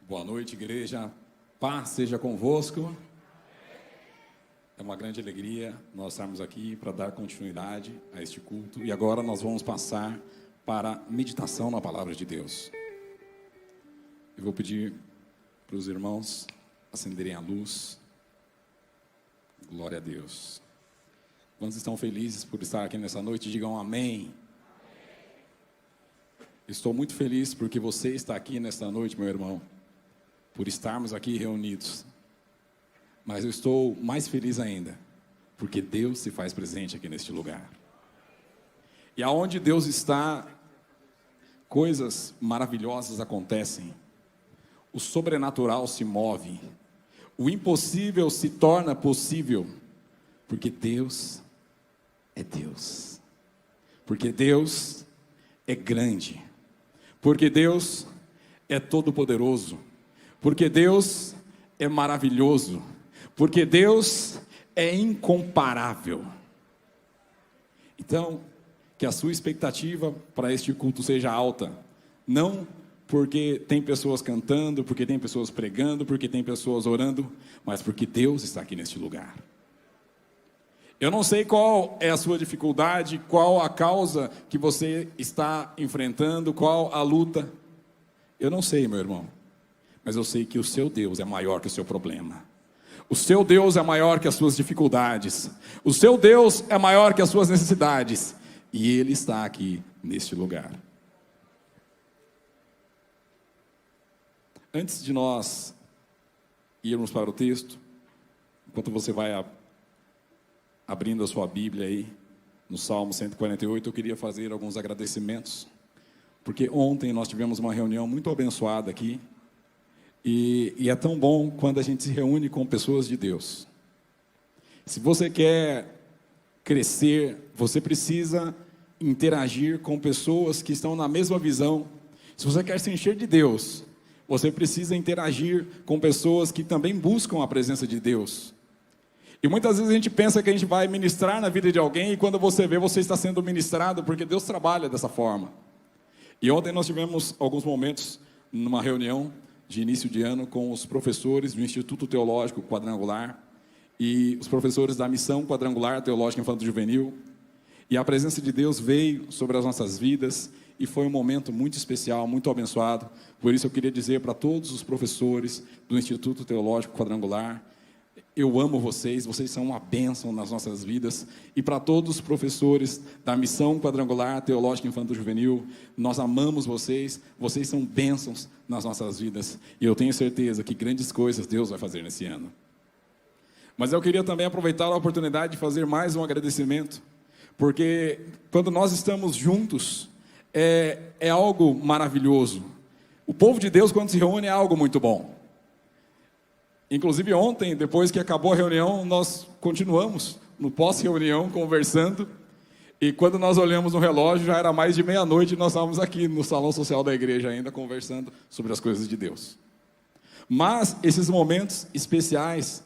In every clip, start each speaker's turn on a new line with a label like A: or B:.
A: Boa noite, igreja. Paz seja convosco. É uma grande alegria nós estarmos aqui para dar continuidade a este culto. E agora nós vamos passar para a meditação na palavra de Deus. Eu vou pedir para os irmãos acenderem a luz. Glória a Deus. Quantos estão felizes por estar aqui nessa noite? Digam amém. Estou muito feliz porque você está aqui nesta noite, meu irmão, por estarmos aqui reunidos. Mas eu estou mais feliz ainda, porque Deus se faz presente aqui neste lugar. E aonde Deus está, coisas maravilhosas acontecem. O sobrenatural se move. O impossível se torna possível, porque Deus é Deus. Porque Deus é grande. Porque Deus é todo-poderoso. Porque Deus é maravilhoso. Porque Deus é incomparável. Então, que a sua expectativa para este culto seja alta. Não porque tem pessoas cantando, porque tem pessoas pregando, porque tem pessoas orando, mas porque Deus está aqui neste lugar. Eu não sei qual é a sua dificuldade, qual a causa que você está enfrentando, qual a luta. Eu não sei, meu irmão, mas eu sei que o seu Deus é maior que o seu problema. O seu Deus é maior que as suas dificuldades. O seu Deus é maior que as suas necessidades. E Ele está aqui neste lugar. Antes de nós irmos para o texto, enquanto você vai abrindo a sua Bíblia aí, no Salmo 148, eu queria fazer alguns agradecimentos, porque ontem nós tivemos uma reunião muito abençoada aqui, e é tão bom quando a gente se reúne com pessoas de Deus. Se você quer crescer, você precisa interagir com pessoas que estão na mesma visão. Se você quer se encher de Deus, você precisa interagir com pessoas que também buscam a presença de Deus. E muitas vezes a gente pensa que a gente vai ministrar na vida de alguém, e quando você vê, você está sendo ministrado, porque Deus trabalha dessa forma. E ontem nós tivemos alguns momentos numa reunião de início de ano com os professores do Instituto Teológico Quadrangular e os professores da Missão Quadrangular Teológica Infanto-Juvenil. E a presença de Deus veio sobre as nossas vidas e foi um momento muito especial, muito abençoado. Por isso eu queria dizer para todos os professores do Instituto Teológico Quadrangular: eu amo vocês, vocês são uma bênção nas nossas vidas. E para todos os professores da Missão Quadrangular Teológica Infanto-Juvenil, nós amamos vocês, vocês são bênçãos nas nossas vidas. E eu tenho certeza que grandes coisas Deus vai fazer nesse ano. Mas eu queria também aproveitar a oportunidade de fazer mais um agradecimento, porque quando nós estamos juntos, é algo maravilhoso. O povo de Deus, quando se reúne, é algo muito bom. Inclusive ontem, depois que acabou a reunião, nós continuamos no pós-reunião conversando, e quando nós olhamos no relógio, já era mais de meia-noite e nós estávamos aqui no salão social da igreja ainda conversando sobre as coisas de Deus. Mas esses momentos especiais,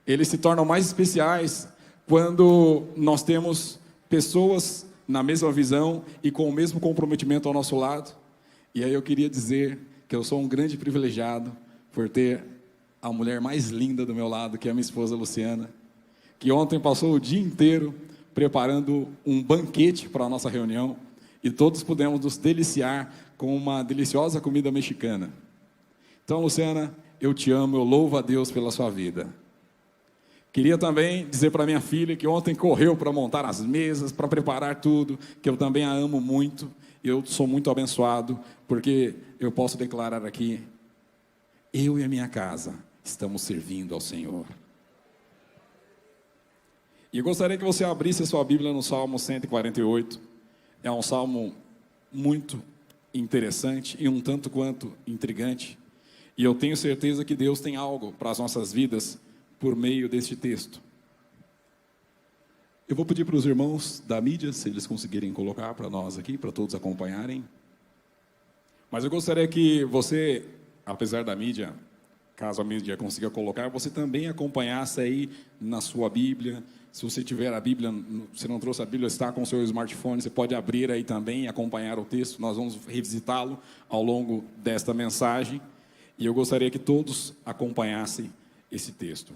A: eles se tornam mais especiais quando nós temos pessoas na mesma visão e com o mesmo comprometimento ao nosso lado. E aí eu queria dizer que eu sou um grande privilegiado por ter a mulher mais linda do meu lado, que é a minha esposa Luciana, que ontem passou o dia inteiro preparando um banquete para a nossa reunião, e todos pudemos nos deliciar com uma deliciosa comida mexicana. Então, Luciana, eu te amo, eu louvo a Deus pela sua vida. Queria também dizer para minha filha que ontem correu para montar as mesas, para preparar tudo, que eu também a amo muito. Eu sou muito abençoado, porque eu posso declarar aqui: eu e a minha casa estamos servindo ao Senhor. E eu gostaria que você abrisse a sua Bíblia no Salmo 148. É um salmo muito interessante e um tanto quanto intrigante. E eu tenho certeza que Deus tem algo para as nossas vidas por meio deste texto. Eu vou pedir para os irmãos da mídia, se eles conseguirem colocar para nós aqui, para todos acompanharem. Mas eu gostaria que você, apesar da mídia, caso a mídia consiga colocar, você também acompanhasse aí na sua Bíblia. Se você tiver a Bíblia, se não trouxe a Bíblia, está com o seu smartphone, você pode abrir aí também e acompanhar o texto. Nós vamos revisitá-lo ao longo desta mensagem. E eu gostaria que todos acompanhassem esse texto.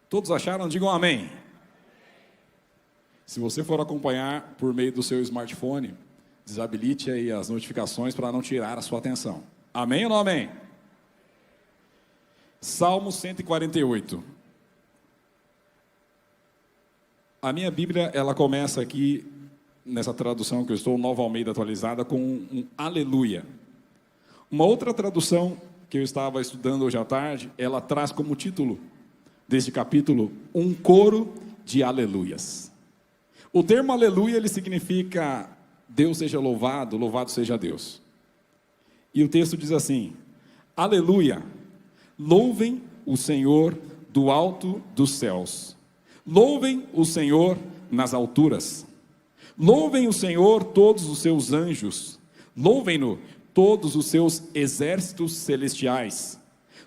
A: Todos acharam? Digam amém. Se você for acompanhar por meio do seu smartphone, desabilite aí as notificações para não tirar a sua atenção. Amém ou não amém? Salmo 148. A minha Bíblia, ela começa aqui, nessa tradução que eu estou, Nova Almeida atualizada, com um aleluia. Uma outra tradução que eu estava estudando hoje à tarde, ela traz como título deste capítulo, um coro de aleluias. O termo aleluia, ele significa Deus seja louvado, louvado seja Deus. E o texto diz assim: aleluia, louvem o Senhor do alto dos céus. Louvem o Senhor nas alturas. Louvem o Senhor todos os seus anjos. Louvem-no todos os seus exércitos celestiais.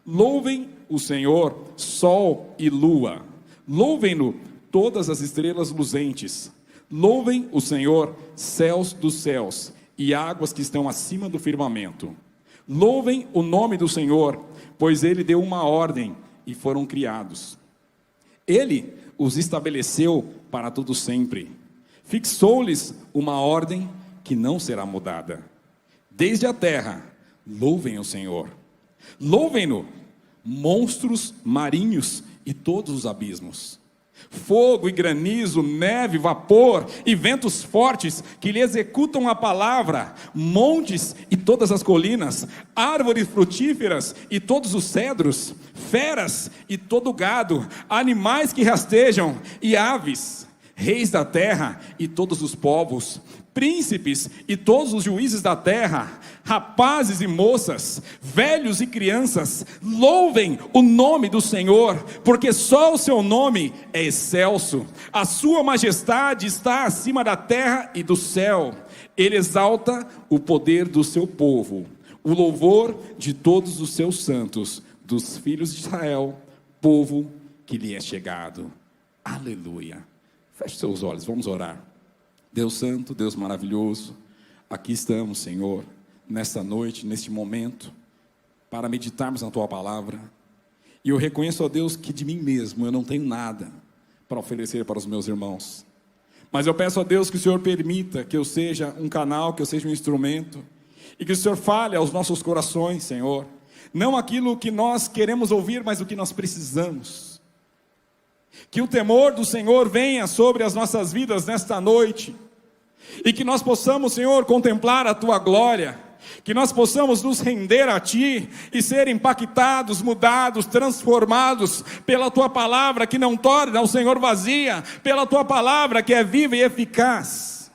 A: Louvem o Senhor sol e lua. Louvem-no todas as estrelas luzentes. Louvem o Senhor céus dos céus e águas que estão acima do firmamento. Louvem o nome do Senhor, pois Ele deu uma ordem e foram criados. Ele os estabeleceu para todo sempre. Fixou-lhes uma ordem que não será mudada. Desde a terra, louvem o Senhor. Louvem-no, monstros marinhos e todos os abismos. Fogo e granizo, neve, vapor e ventos fortes que lhe executam a palavra, montes e todas as colinas, árvores frutíferas e todos os cedros, feras e todo o gado, animais que rastejam e aves, reis da terra e todos os povos, príncipes e todos os juízes da terra, rapazes e moças, velhos e crianças, louvem o nome do Senhor, porque só o seu nome é excelso, a sua majestade está acima da terra e do céu. Ele exalta o poder do seu povo, o louvor de todos os seus santos, dos filhos de Israel, povo que lhe é chegado. Aleluia. Feche seus olhos, vamos orar. Deus santo, Deus maravilhoso, aqui estamos, Senhor, nesta noite, neste momento, para meditarmos na Tua palavra. E eu reconheço, ó Deus, que de mim mesmo eu não tenho nada para oferecer para os meus irmãos. Mas eu peço a Deus que o Senhor permita que eu seja um canal, que eu seja um instrumento, e que o Senhor fale aos nossos corações, Senhor. Não aquilo que nós queremos ouvir, mas o que nós precisamos. Que o temor do Senhor venha sobre as nossas vidas nesta noite. E que nós possamos, Senhor, contemplar a Tua glória. Que nós possamos nos render a Ti e ser impactados, mudados, transformados pela Tua palavra que não torna o Senhor vazia, pela Tua palavra que é viva e eficaz.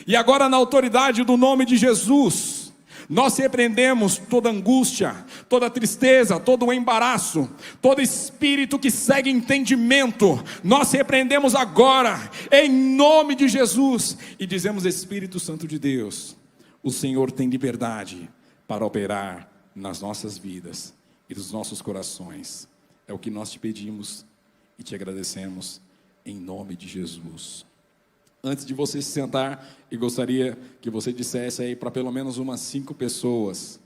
A: E agora, na autoridade do nome de Jesus, nós repreendemos toda angústia, toda tristeza, todo o embaraço, todo espírito que segue entendimento. Nós repreendemos agora, em nome de Jesus, e dizemos: Espírito Santo de Deus, o Senhor tem liberdade para operar nas nossas vidas e nos nossos corações. É o que nós te pedimos e te agradecemos, em nome de Jesus. Antes de você se sentar, eu gostaria que você dissesse aí para pelo menos umas 5 pessoas: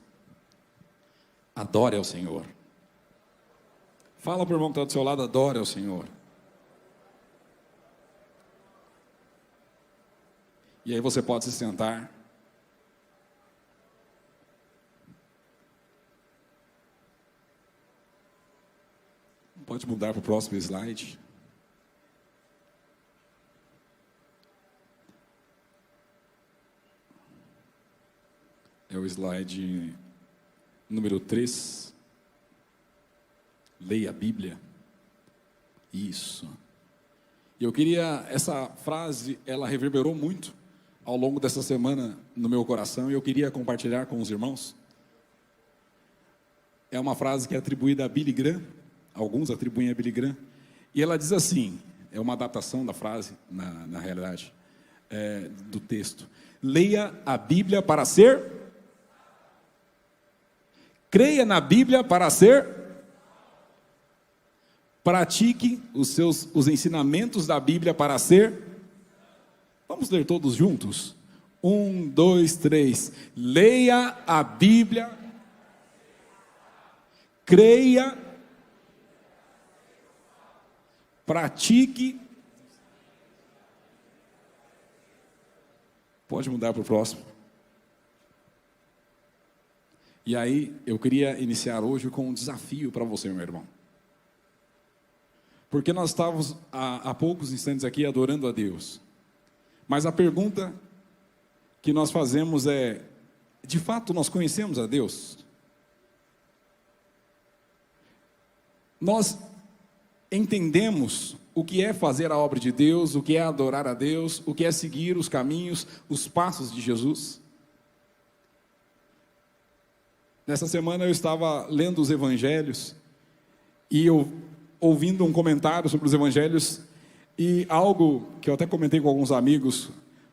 A: adore ao Senhor. Fala para o irmão que está do seu lado: adore ao Senhor. E aí você pode se sentar. Pode mudar para o próximo slide. É o slide número 3. Leia a Bíblia. Isso. E eu queria, essa frase, ela reverberou muito ao longo dessa semana no meu coração, e eu queria compartilhar com os irmãos. É uma frase que é atribuída a Billy Graham, alguns atribuem a Billy Graham, e ela diz assim, é uma adaptação da frase, na realidade, do texto: leia a Bíblia para ser... Creia na Bíblia para ser... Pratique os ensinamentos da Bíblia para ser... Vamos ler todos juntos? 1, 2, 3. Leia a Bíblia creia, pratique. Pode mudar para o próximo. E aí, eu queria iniciar hoje com um desafio para você, meu irmão. Porque nós estávamos há poucos instantes aqui adorando a Deus. Mas a pergunta que nós fazemos é: de fato nós conhecemos a Deus? Nós entendemos o que é fazer a obra de Deus, o que é adorar a Deus, o que é seguir os caminhos, os passos de Jesus? Nessa semana eu estava lendo os evangelhos e eu ouvindo um comentário sobre os evangelhos e algo que eu até comentei com alguns amigos,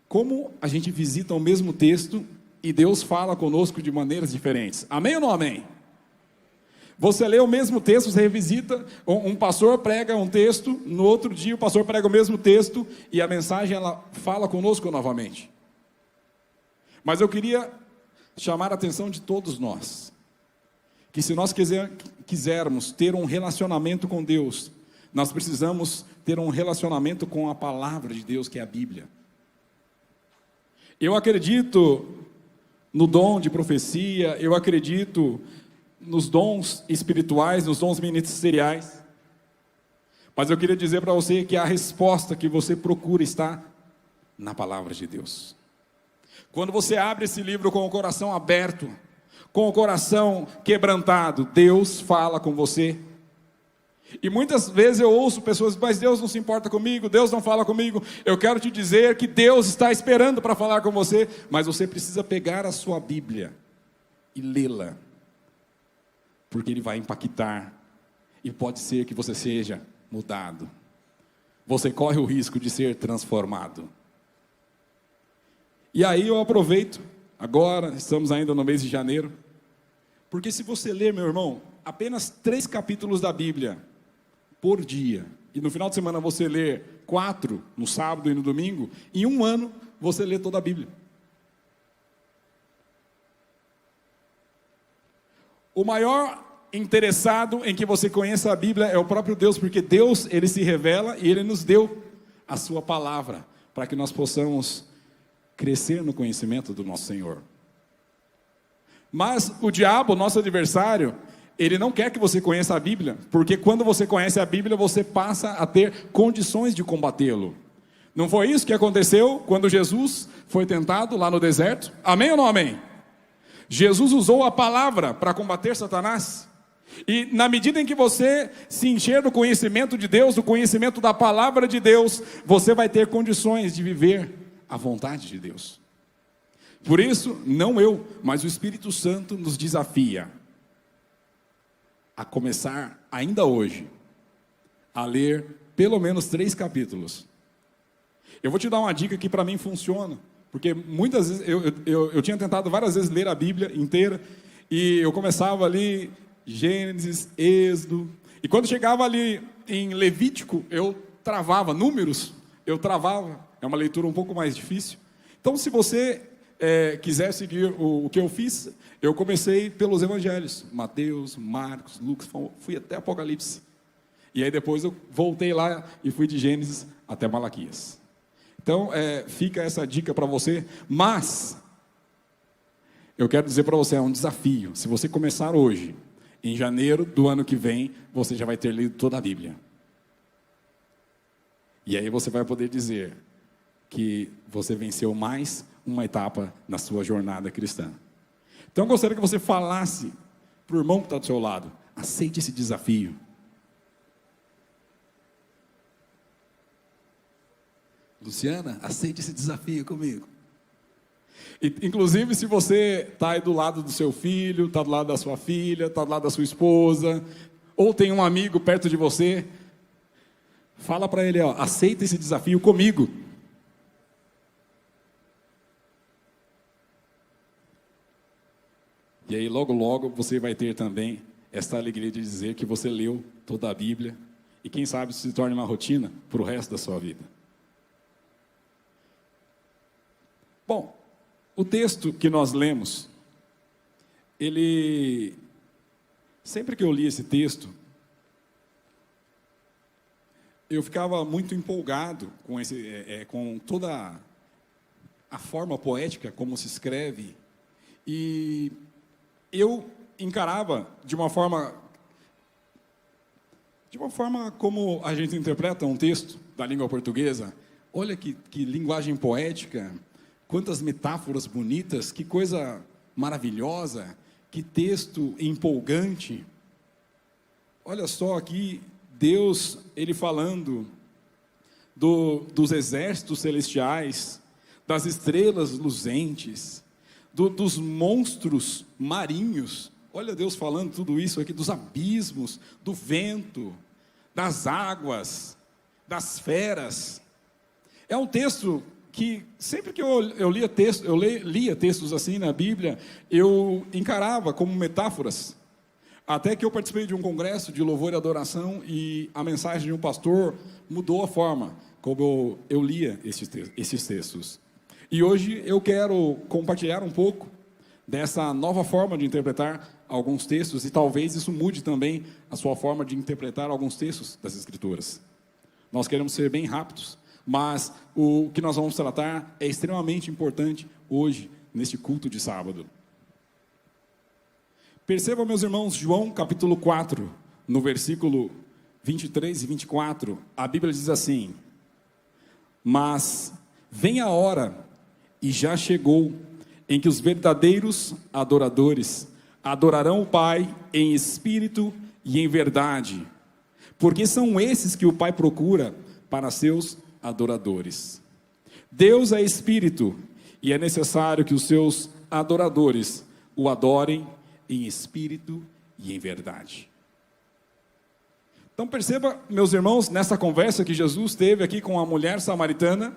A: como a gente visita o mesmo texto e Deus fala conosco de maneiras diferentes. Amém ou não amém? Você lê o mesmo texto, você revisita, um pastor prega um texto, no outro dia o pastor prega o mesmo texto e a mensagem ela fala conosco novamente. Mas eu queria chamar a atenção de todos nós, que se nós quisermos ter um relacionamento com Deus, nós precisamos ter um relacionamento com a palavra de Deus, que é a Bíblia. Eu acredito no dom de profecia, eu acredito nos dons espirituais, nos dons ministeriais, mas eu queria dizer para você que a resposta que você procura está na palavra de Deus. Quando você abre esse livro com o coração aberto, com o coração quebrantado, Deus fala com você. E muitas vezes eu ouço pessoas: mas Deus não se importa comigo, Deus não fala comigo. Eu quero te dizer que Deus está esperando para falar com você, mas você precisa pegar a sua Bíblia e lê-la, porque Ele vai impactar, e pode ser que você seja mudado. Você corre o risco de ser transformado. E aí eu aproveito, agora estamos ainda no mês de janeiro, porque se você ler, meu irmão, apenas 3 capítulos da Bíblia por dia, e no final de semana você ler 4 no sábado e no domingo, em um ano você lê toda a Bíblia. O maior interessado em que você conheça a Bíblia é o próprio Deus, porque Deus, Ele se revela e Ele nos deu a sua palavra, para que nós possamos crescer no conhecimento do nosso Senhor. Mas o diabo, nosso adversário, ele não quer que você conheça a Bíblia, porque quando você conhece a Bíblia, você passa a ter condições de combatê-lo. Não foi isso que aconteceu quando Jesus foi tentado lá no deserto? Amém ou não amém? Jesus usou a palavra para combater Satanás. E na medida em que você se encher do conhecimento de Deus, do conhecimento da palavra de Deus, você vai ter condições de viver a vontade de Deus. Por isso, não eu, mas o Espírito Santo nos desafia a começar ainda hoje a ler pelo menos 3 capítulos. Eu vou te dar uma dica que para mim funciona, porque muitas vezes eu tinha tentado várias vezes ler a Bíblia inteira, e eu começava ali Gênesis, Êxodo, e quando chegava ali em Levítico, eu travava, Números, eu travava. É uma leitura um pouco mais difícil. Então, se você quiser seguir o que eu fiz, eu comecei pelos evangelhos, Mateus, Marcos, Lucas, fui até Apocalipse. E aí depois eu voltei lá e fui de Gênesis até Malaquias. Então, fica essa dica para você, mas eu quero dizer para você, é um desafio. Se você começar hoje, em janeiro do ano que vem, você já vai ter lido toda a Bíblia. E aí você vai poder dizer que você venceu mais uma etapa na sua jornada cristã. Então eu gostaria que você falasse para o irmão que está do seu lado: aceite esse desafio. Luciana, aceite esse desafio comigo. E, inclusive, se você está aí do lado do seu filho, está do lado da sua filha, está do lado da sua esposa, ou tem um amigo perto de você, fala para ele, aceita esse desafio comigo. E aí logo logo você vai ter também esta alegria de dizer que você leu toda a Bíblia, e quem sabe isso se torne uma rotina para o resto da sua vida. Bom, o texto que nós lemos, ele Sempre que eu li esse texto, eu ficava muito empolgado com toda a forma poética como se escreve, e eu encarava de uma forma como a gente interpreta um texto da língua portuguesa. Olha que linguagem poética, quantas metáforas bonitas, que coisa maravilhosa, que texto empolgante. Olha só aqui, Deus, Ele falando dos exércitos celestiais, das estrelas luzentes, dos monstros marinhos. Olha Deus falando tudo isso aqui, dos abismos, do vento, das águas, das feras. É um texto que, sempre que eu lia textos assim na Bíblia, eu encarava como metáforas. Até que eu participei de um congresso de louvor e adoração, e a mensagem de um pastor mudou a forma como eu lia esses textos. E hoje eu quero compartilhar um pouco dessa nova forma de interpretar alguns textos, e talvez isso mude também a sua forma de interpretar alguns textos das Escrituras. Nós queremos ser bem rápidos, mas o que nós vamos tratar é extremamente importante hoje, neste culto de sábado. Percebam, meus irmãos, João capítulo 4, no versículo 23 e 24, a Bíblia diz assim: mas vem a hora, e já chegou, em que os verdadeiros adoradores adorarão o Pai em espírito e em verdade, porque são esses que o Pai procura para seus adoradores. Deus é espírito, e é necessário que os seus adoradores o adorem em espírito e em verdade. Então perceba, meus irmãos, nessa conversa que Jesus teve aqui com a mulher samaritana,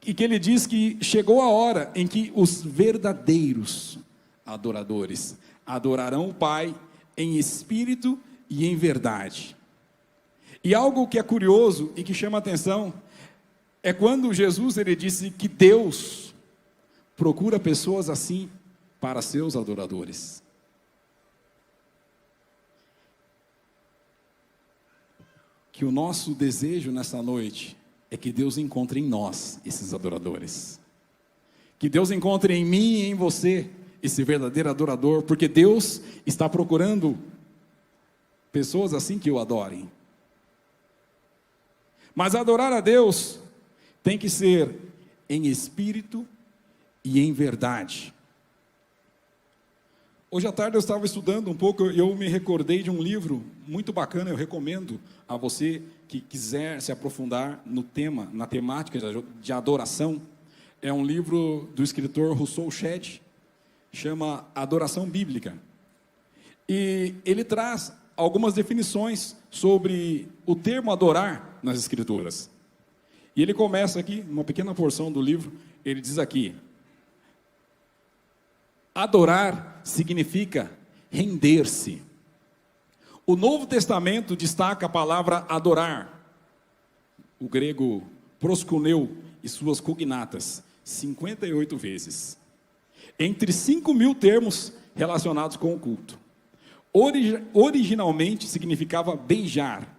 A: e que ele diz que chegou a hora em que os verdadeiros adoradores adorarão o Pai em espírito e em verdade. E algo que é curioso e que chama a atenção é quando Jesus ele disse que Deus procura pessoas assim para seus adoradores. Que o nosso desejo nessa noite é que Deus encontre em nós esses adoradores. Que Deus encontre em mim e em você esse verdadeiro adorador, porque Deus está procurando pessoas assim que o adorem. Mas adorar a Deus tem que ser em espírito e em verdade. Hoje à tarde eu estava estudando um pouco e eu me recordei de um livro muito bacana. Eu recomendo a você que quiser se aprofundar no tema, na temática de adoração. É um livro do escritor Rousseau Shedd, chama Adoração Bíblica. E ele traz algumas definições sobre o termo adorar nas Escrituras. E ele começa aqui, uma pequena porção do livro, ele diz aqui: adorar significa render-se. O Novo Testamento destaca a palavra adorar, o grego proskuneu e suas cognatas, 58 vezes. Entre 5.000 termos relacionados com o culto. Originalmente significava beijar.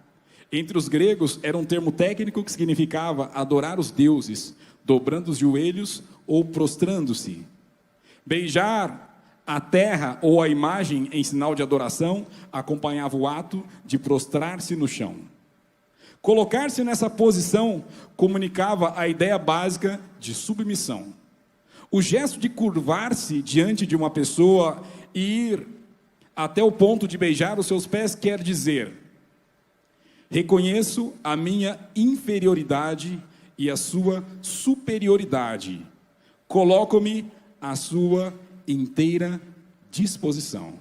A: Entre os gregos era um termo técnico que significava adorar os deuses, dobrando os joelhos ou prostrando-se. Beijar a terra ou a imagem em sinal de adoração acompanhava o ato de prostrar-se no chão. Colocar-se nessa posição comunicava a ideia básica de submissão. O gesto de curvar-se diante de uma pessoa e ir até o ponto de beijar os seus pés quer dizer: reconheço a minha inferioridade e a sua superioridade. Coloco-me à sua inteira disposição.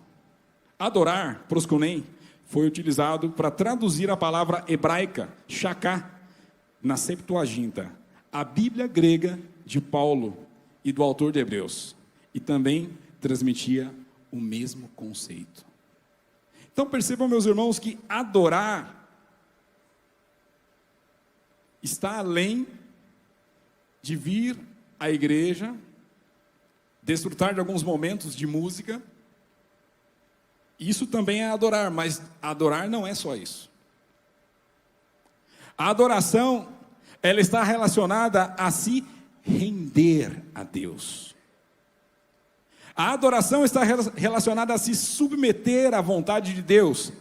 A: Adorar, proskunem, foi utilizado para traduzir a palavra hebraica, shaká, na Septuaginta, a Bíblia grega de Paulo e do autor de Hebreus, e também transmitia o mesmo conceito. Então percebam, meus irmãos, que adorar está além de vir à igreja, desfrutar de alguns momentos de música, Isso também é adorar, mas adorar não é só isso. A adoração, ela está relacionada a se render a Deus. A adoração está relacionada a se submeter à vontade de Deus.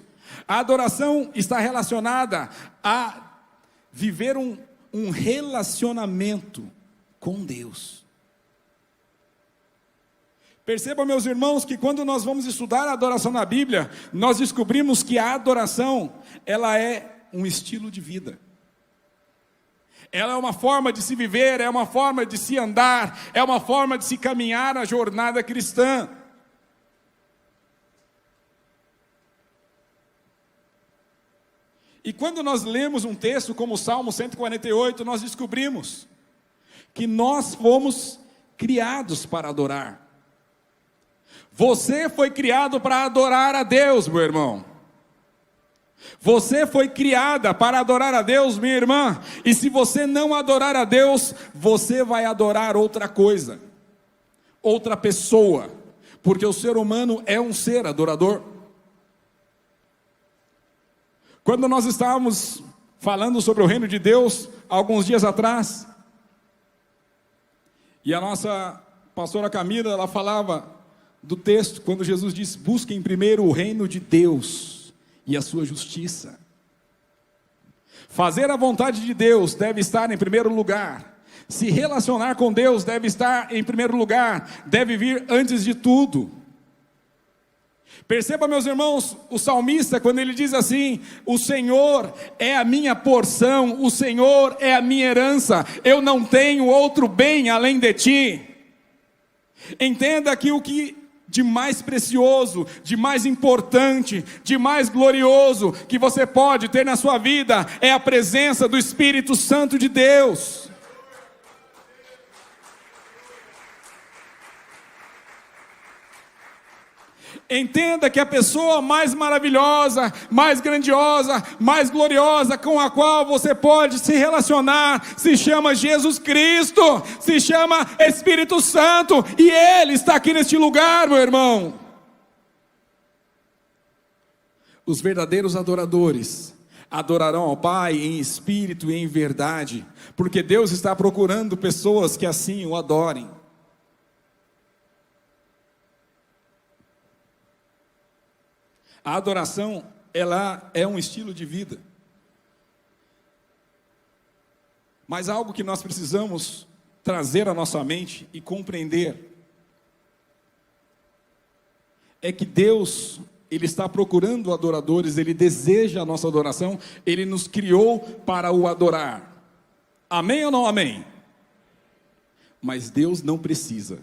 A: A adoração está relacionada a viver um relacionamento com Deus. Perceba, meus irmãos, que quando nós vamos estudar a adoração na Bíblia, nós descobrimos que a adoração, ela é um estilo de vida. Ela é uma forma de se viver, é uma forma de se andar, é uma forma de se caminhar na jornada cristã. E quando nós lemos um texto como o Salmo 148, nós descobrimos que nós fomos criados para adorar. Você foi criado para adorar a Deus, meu irmão. Você foi criada para adorar a Deus, minha irmã. E se você não adorar a Deus, você vai adorar outra coisa, outra pessoa, porque o ser humano é um ser adorador. Quando nós estávamos falando sobre o reino de Deus, alguns dias atrás, e a nossa pastora Camila, ela falava do texto, quando Jesus disse: busquem primeiro o reino de Deus e a sua justiça. Fazer a vontade de Deus deve estar em primeiro lugar. Se relacionar com Deus deve estar em primeiro lugar, deve vir antes de tudo. Perceba, meus irmãos, o salmista, quando ele diz assim: o Senhor é a minha porção, o Senhor é a minha herança, eu não tenho outro bem além de ti. Entenda que o que de mais precioso, de mais importante, de mais glorioso que você pode ter na sua vida é a presença do Espírito Santo de Deus. Entenda que a pessoa mais maravilhosa, mais grandiosa, mais gloriosa com a qual você pode se relacionar se chama Jesus Cristo, se chama Espírito Santo, e Ele está aqui neste lugar, meu irmão. Os verdadeiros adoradores adorarão ao Pai em espírito e em verdade, porque Deus está procurando pessoas que assim o adorem. A adoração, ela é um estilo de vida. Mas algo que nós precisamos trazer à nossa mente e compreender é que Deus, Ele está procurando adoradores, Ele deseja a nossa adoração, Ele nos criou para o adorar. Amém ou não amém? Mas Deus não precisa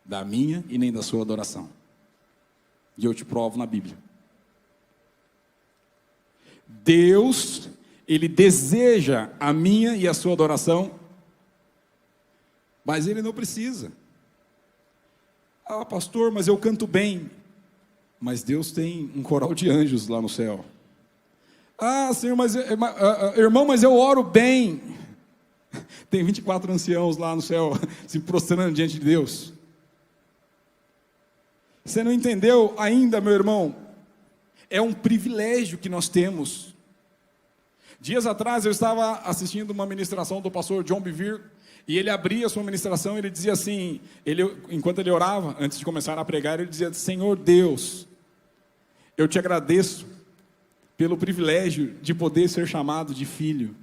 A: da minha e nem da sua adoração. E eu te provo na Bíblia. Deus, Ele deseja a minha e a sua adoração, mas Ele não precisa. Ah, pastor, mas eu canto bem. Mas Deus tem um coral de anjos lá no céu. Ah, Senhor, irmão, mas eu oro bem. Tem 24 anciãos lá no céu se prostrando diante de Deus. Você não entendeu ainda, meu irmão? É um privilégio que nós temos. Dias atrás eu estava assistindo uma ministração do pastor John Bevere, e ele abria a sua ministração e ele dizia assim, enquanto ele orava, antes de começar a pregar, ele dizia: Senhor Deus, eu te agradeço pelo privilégio de poder ser chamado de filho.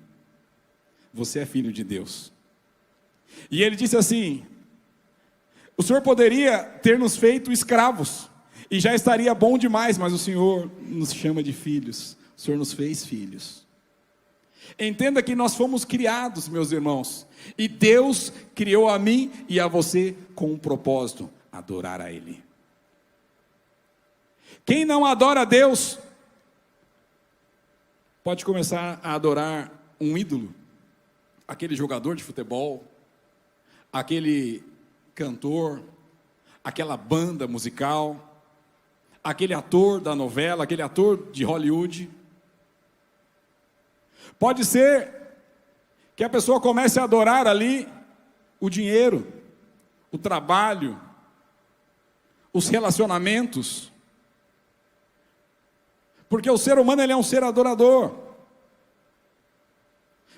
A: Você é filho de Deus. E ele disse assim: o Senhor poderia ter nos feito escravos, e já estaria bom demais, mas o Senhor nos chama de filhos. O Senhor nos fez filhos. Entenda que nós fomos criados, meus irmãos, e Deus criou a mim e a você com um propósito: adorar a Ele. Quem não adora a Deus, pode começar a adorar um ídolo, aquele jogador de futebol, aquele cantor, aquela banda musical, aquele ator da novela, aquele ator de Hollywood. Pode ser que a pessoa comece a adorar ali o dinheiro, o trabalho, os relacionamentos. porque o ser humano ele é um ser adorador.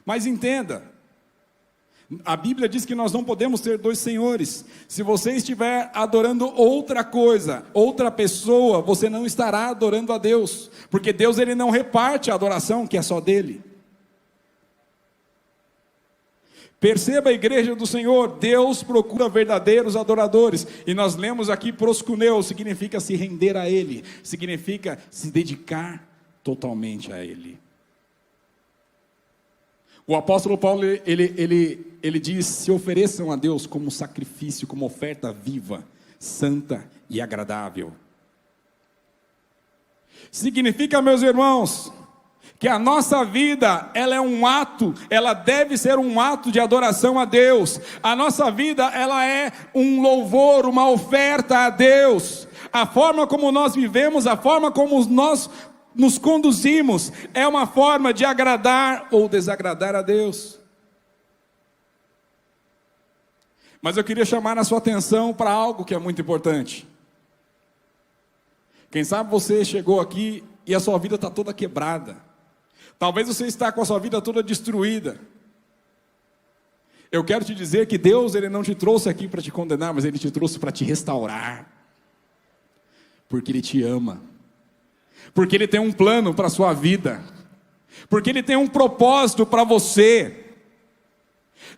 A: Mas entenda, a Bíblia diz que nós não podemos ter dois senhores. Se você estiver adorando outra coisa, outra pessoa, você não estará adorando a Deus, porque Deus ele não reparte a adoração que é só dele. Perceba a igreja do Senhor, Deus procura verdadeiros adoradores, e nós lemos aqui proskuneo, significa se render a Ele, significa se dedicar totalmente a Ele. O apóstolo Paulo, ele diz, se ofereçam a Deus como sacrifício, como oferta viva, santa e agradável. Significa, meus irmãos, que a nossa vida, ela é um ato, ela deve ser um ato de adoração a Deus. A nossa vida, ela é um louvor, uma oferta a Deus. A forma como nós vivemos, a forma como nós nos conduzimos, é uma forma de agradar ou desagradar a Deus. Mas eu queria chamar a sua atenção para algo que é muito importante. Quem sabe você chegou aqui e a sua vida está toda quebrada. Talvez você está com a sua vida toda destruída. Eu quero te dizer que Deus ele não te trouxe aqui para te condenar, mas Ele te trouxe para te restaurar. Porque Ele te ama. Porque Ele tem um plano para a sua vida. Porque Ele tem um propósito para você.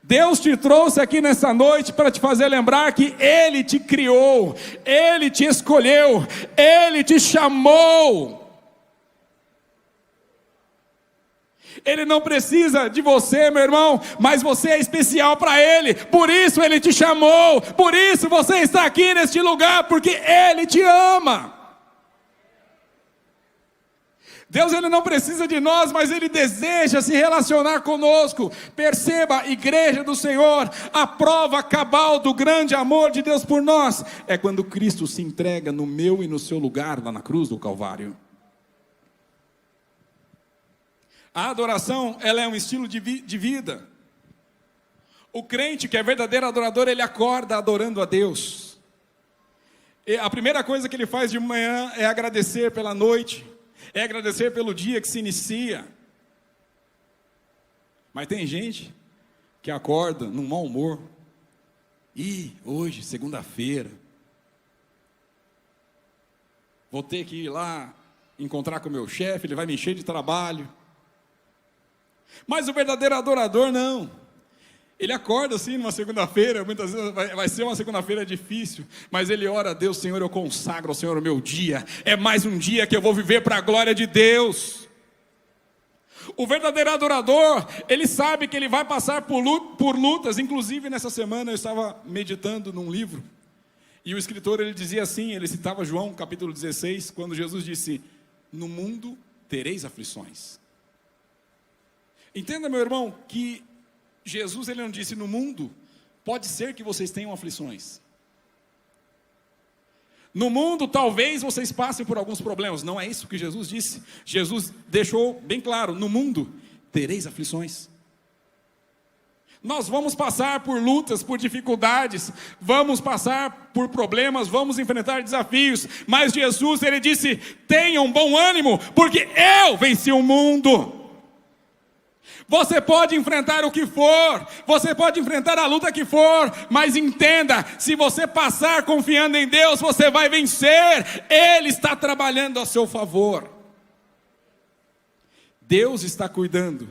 A: Deus te trouxe aqui nessa noite para te fazer lembrar que Ele te criou, Ele te escolheu, Ele te chamou. Ele não precisa de você, meu irmão, mas você é especial para Ele, por isso Ele te chamou, por isso você está aqui neste lugar, porque Ele te ama. Deus ele não precisa de nós, mas Ele deseja se relacionar conosco. Perceba, igreja do Senhor, a prova cabal do grande amor de Deus por nós, é quando Cristo se entrega no meu e no seu lugar, lá na cruz do Calvário. A adoração, ela é um estilo de vida. O crente que é verdadeiro adorador, ele acorda adorando a Deus. E a primeira coisa que ele faz de manhã é agradecer pela noite, é agradecer pelo dia que se inicia. Mas tem gente que acorda num mau humor. Hoje, segunda-feira, vou ter que ir lá encontrar com o meu chefe, ele vai me encher de trabalho. Mas o verdadeiro adorador não. Ele acorda assim numa segunda-feira, muitas vezes vai ser uma segunda-feira difícil, mas ele ora a Deus, Senhor, eu consagro ao Senhor o meu dia, é mais um dia que eu vou viver para a glória de Deus. O verdadeiro adorador, ele sabe que ele vai passar por lutas. Inclusive nessa semana eu estava meditando num livro, e o escritor ele dizia assim, ele citava João capítulo 16, quando Jesus disse, no mundo tereis aflições. Entenda, meu irmão, que Jesus ele não disse no mundo, pode ser que vocês tenham aflições. No mundo talvez vocês passem por alguns problemas, não é isso que Jesus disse. Jesus deixou bem claro, no mundo tereis aflições. Nós vamos passar por lutas, por dificuldades, vamos passar por problemas, vamos enfrentar desafios, mas Jesus ele disse, tenham bom ânimo, porque eu venci o mundo. Você pode enfrentar o que for, você pode enfrentar a luta que for, mas entenda, se você passar confiando em Deus, você vai vencer. Ele está trabalhando a seu favor. Deus está cuidando.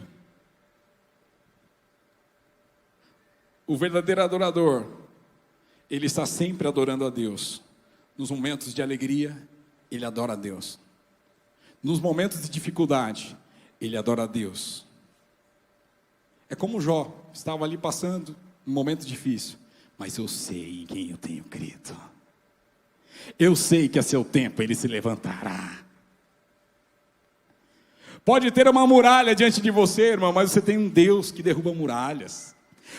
A: O verdadeiro adorador, ele está sempre adorando a Deus. Nos momentos de alegria, ele adora a Deus. Nos momentos de dificuldade, ele adora a Deus. É como Jó, estava ali passando um momento difícil, mas eu sei em quem eu tenho crido. Eu sei que a seu tempo ele se levantará. Pode ter uma muralha diante de você, irmão, mas você tem um Deus que derruba muralhas.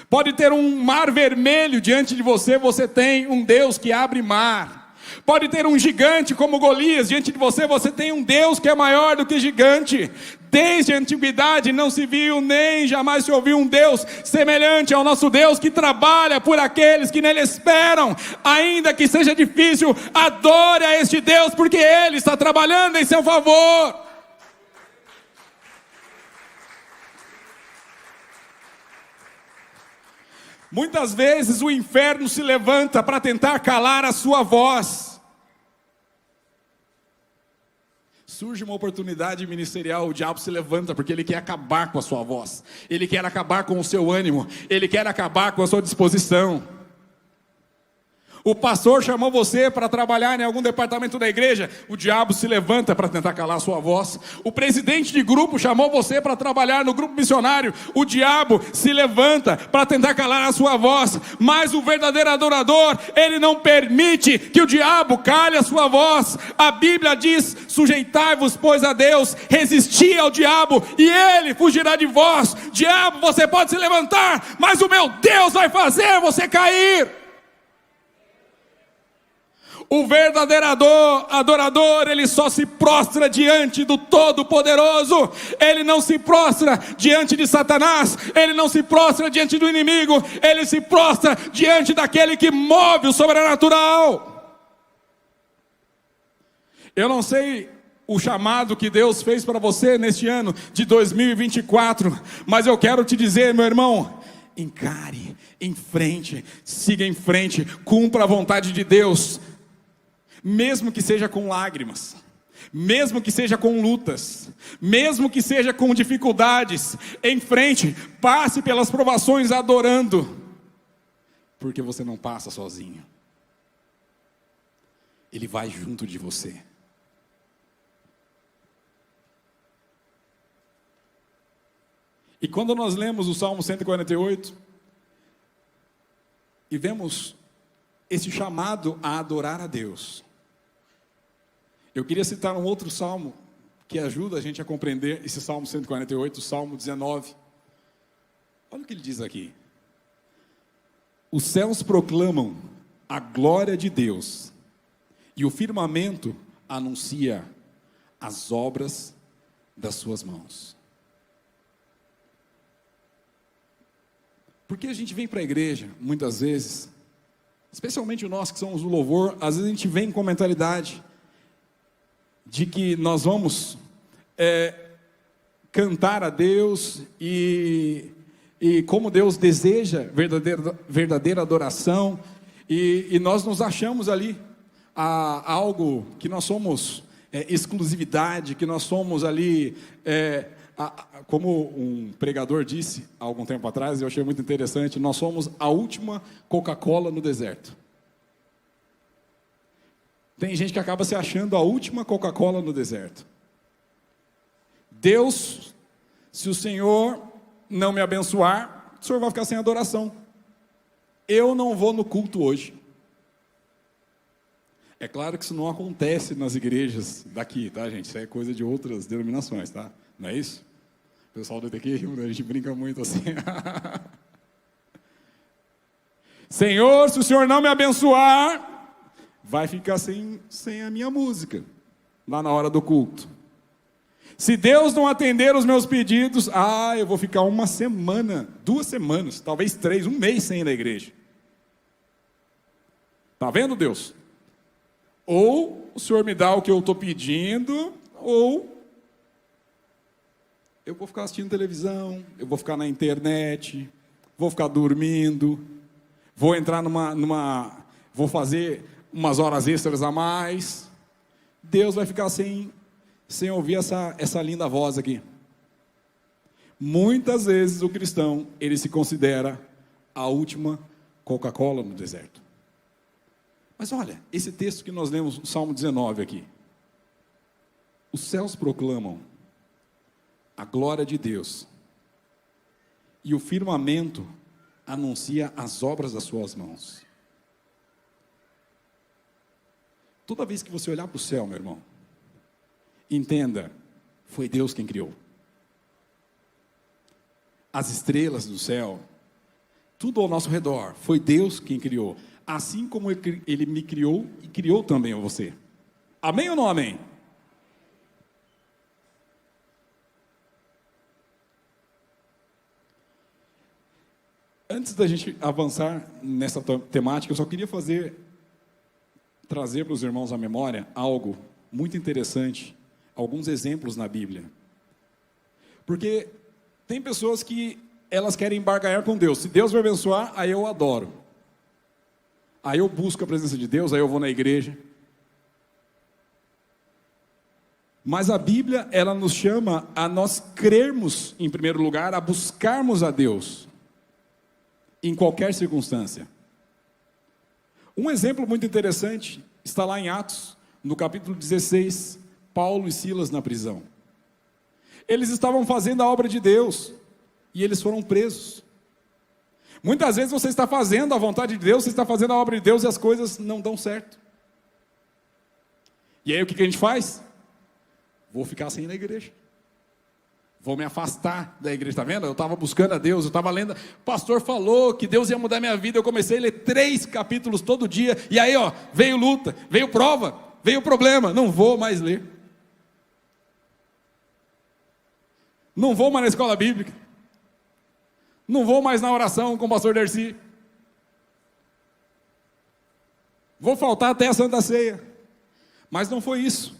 A: Pode ter um mar vermelho diante de você, você tem um Deus que abre mar. Pode ter um gigante como Golias diante de você, você tem um Deus que é maior do que gigante. Desde a antiguidade não se viu nem jamais se ouviu um Deus semelhante ao nosso Deus, que trabalha por aqueles que nele esperam. Ainda que seja difícil, adore a este Deus, porque Ele está trabalhando em seu favor. Muitas vezes o inferno se levanta para tentar calar a sua voz. Surge uma oportunidade ministerial, o diabo se levanta porque ele quer acabar com a sua voz. Ele quer acabar com o seu ânimo. Ele quer acabar com a sua disposição. O pastor chamou você para trabalhar em algum departamento da igreja, o diabo se levanta para tentar calar a sua voz. O presidente de grupo chamou você para trabalhar no grupo missionário, o diabo se levanta para tentar calar a sua voz. Mas o verdadeiro adorador, ele não permite que o diabo cale a sua voz. A Bíblia diz: sujeitai-vos, pois, a Deus, resisti ao diabo e ele fugirá de vós. Diabo, você pode se levantar, mas o meu Deus vai fazer você cair. O verdadeiro adorador, ele só se prostra diante do Todo-Poderoso. Ele não se prostra diante de Satanás. Ele não se prostra diante do inimigo. Ele se prostra diante daquele que move o sobrenatural. Eu não sei o chamado que Deus fez para você neste ano de 2024, mas eu quero te dizer, meu irmão, encare, em frente, siga em frente, cumpra a vontade de Deus. Mesmo que seja com lágrimas, mesmo que seja com lutas, mesmo que seja com dificuldades, em frente, passe pelas provações adorando, porque você não passa sozinho. Ele vai junto de você. E quando nós lemos o Salmo 148 e vemos esse chamado a adorar a Deus, eu queria citar um outro salmo que ajuda a gente a compreender esse Salmo 148, o Salmo 19. Olha o que ele diz aqui: os céus proclamam a glória de Deus, e o firmamento anuncia as obras das suas mãos. Porque a gente vem para a igreja, muitas vezes, especialmente nós que somos do louvor, às vezes a gente vem com a mentalidade de que nós vamos cantar a Deus e como Deus deseja verdadeira adoração, e nós nos achamos ali algo que nós somos exclusividade, que nós somos ali, como um pregador disse há algum tempo atrás, eu achei muito interessante, nós somos a última Coca-Cola no deserto. Tem gente que acaba se achando a última Coca-Cola no deserto. Deus, se o Senhor não me abençoar, o Senhor vai ficar sem adoração. Eu não vou no culto hoje. É claro que isso não acontece nas igrejas daqui, tá, gente? Isso é coisa de outras denominações, tá? Não é isso? O pessoal do ETQ, a gente brinca muito assim. Senhor, se o Senhor não me abençoar, vai ficar sem a minha música, lá na hora do culto. Se Deus não atender os meus pedidos, eu vou ficar uma semana, 2 semanas, talvez 3, 1 mês sem ir na igreja. Está vendo, Deus? Ou o Senhor me dá o que eu estou pedindo, ou eu vou ficar assistindo televisão, eu vou ficar na internet, vou ficar dormindo, vou entrar vou fazer umas horas extras a mais. Deus vai ficar sem ouvir essa linda voz aqui. Muitas vezes o cristão, ele se considera a última Coca-Cola no deserto. Mas olha, esse texto que nós lemos no Salmo 19 aqui. Os céus proclamam a glória de Deus, e o firmamento anuncia as obras das suas mãos. Toda vez que você olhar para o céu, meu irmão, entenda, foi Deus quem criou. As estrelas do céu, tudo ao nosso redor, foi Deus quem criou. Assim como Ele me criou e criou também você. Amém ou não amém? Antes da gente avançar nessa temática, eu só queria trazer para os irmãos à memória algo muito interessante, alguns exemplos na Bíblia. Porque tem pessoas que elas querem barganhar com Deus. Se Deus vai abençoar, aí eu adoro. Aí eu busco a presença de Deus, aí eu vou na igreja. Mas a Bíblia, ela nos chama a nós crermos, em primeiro lugar, a buscarmos a Deus, em qualquer circunstância. Um exemplo muito interessante está lá em Atos, no capítulo 16, Paulo e Silas na prisão. Eles estavam fazendo a obra de Deus, e eles foram presos. Muitas vezes você está fazendo a vontade de Deus, você está fazendo a obra de Deus e as coisas não dão certo. E aí o que a gente faz? Vou ficar sem ir na igreja. Vou me afastar da igreja, está vendo? Eu estava buscando a Deus, eu estava lendo, o pastor falou que Deus ia mudar minha vida, eu comecei a ler 3 capítulos todo dia, e aí veio luta, veio prova, veio problema, não vou mais ler. Não vou mais na escola bíblica. Não vou mais na oração com o pastor Dercy. Vou faltar até a Santa Ceia. Mas não foi isso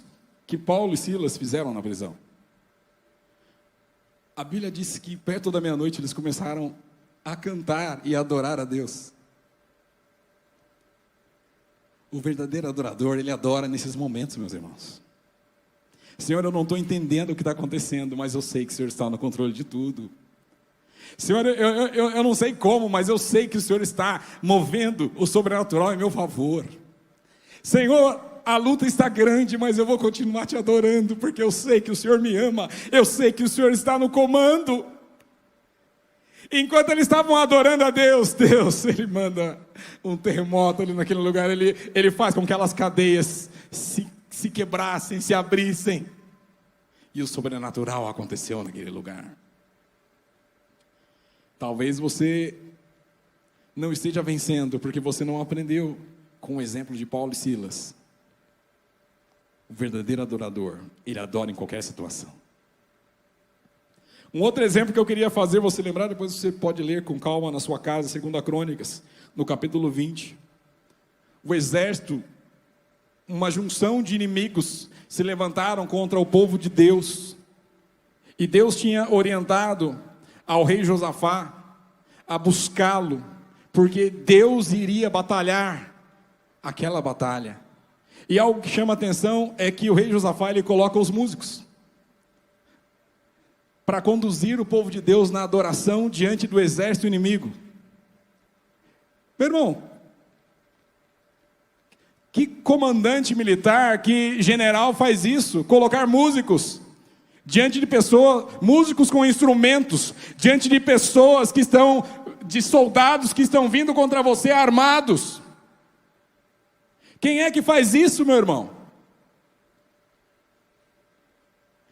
A: que Paulo e Silas fizeram na prisão. A Bíblia diz que perto da meia-noite eles começaram a cantar e a adorar a Deus. O verdadeiro adorador, ele adora nesses momentos, meus irmãos. Senhor, eu não estou entendendo o que está acontecendo, mas eu sei que o Senhor está no controle de tudo. Senhor, eu não sei como, mas eu sei que o Senhor está movendo o sobrenatural em meu favor. Senhor, a luta está grande, mas eu vou continuar te adorando, porque eu sei que o Senhor me ama, eu sei que o Senhor está no comando. Enquanto eles estavam adorando a Deus, Ele manda um terremoto ali naquele lugar, Ele faz com que aquelas cadeias se quebrassem, se abrissem, e o sobrenatural aconteceu naquele lugar. Talvez você não esteja vencendo, porque você não aprendeu com o exemplo de Paulo e Silas. O verdadeiro adorador, ele adora em qualquer situação. Um outro exemplo que eu queria fazer você lembrar, depois você pode ler com calma na sua casa, 2 Crônicas, no capítulo 20. O exército, uma junção de inimigos se levantaram contra o povo de Deus. E Deus tinha orientado ao rei Josafá a buscá-lo, porque Deus iria batalhar aquela batalha. E algo que chama atenção é que o rei Josafá, ele coloca os músicos para conduzir o povo de Deus na adoração diante do exército inimigo. Meu irmão, que comandante militar, que general faz isso? Colocar músicos diante de pessoas, músicos com instrumentos, diante de pessoas que estão, de soldados que estão vindo contra você armados. Quem é que faz isso, meu irmão?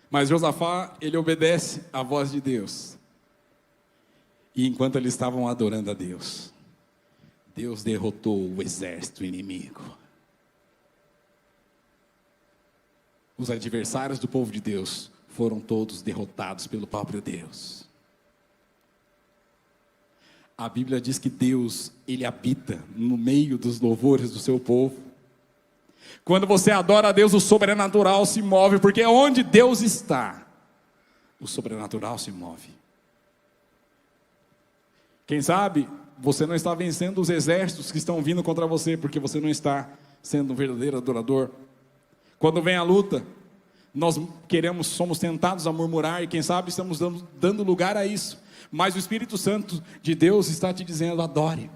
A: Mas Josafá, ele obedece à voz de Deus. E enquanto eles estavam adorando a Deus, Deus derrotou o exército inimigo. Os adversários do povo de Deus foram todos derrotados pelo próprio Deus. A Bíblia diz que Deus, ele habita no meio dos louvores do seu povo. Quando você adora a Deus, o sobrenatural se move, porque onde Deus está, o sobrenatural se move. Quem sabe, você não está vencendo os exércitos que estão vindo contra você, porque você não está sendo um verdadeiro adorador. Quando vem a luta, nós somos tentados a murmurar, e quem sabe estamos dando lugar a isso. Mas o Espírito Santo de Deus está te dizendo: adore,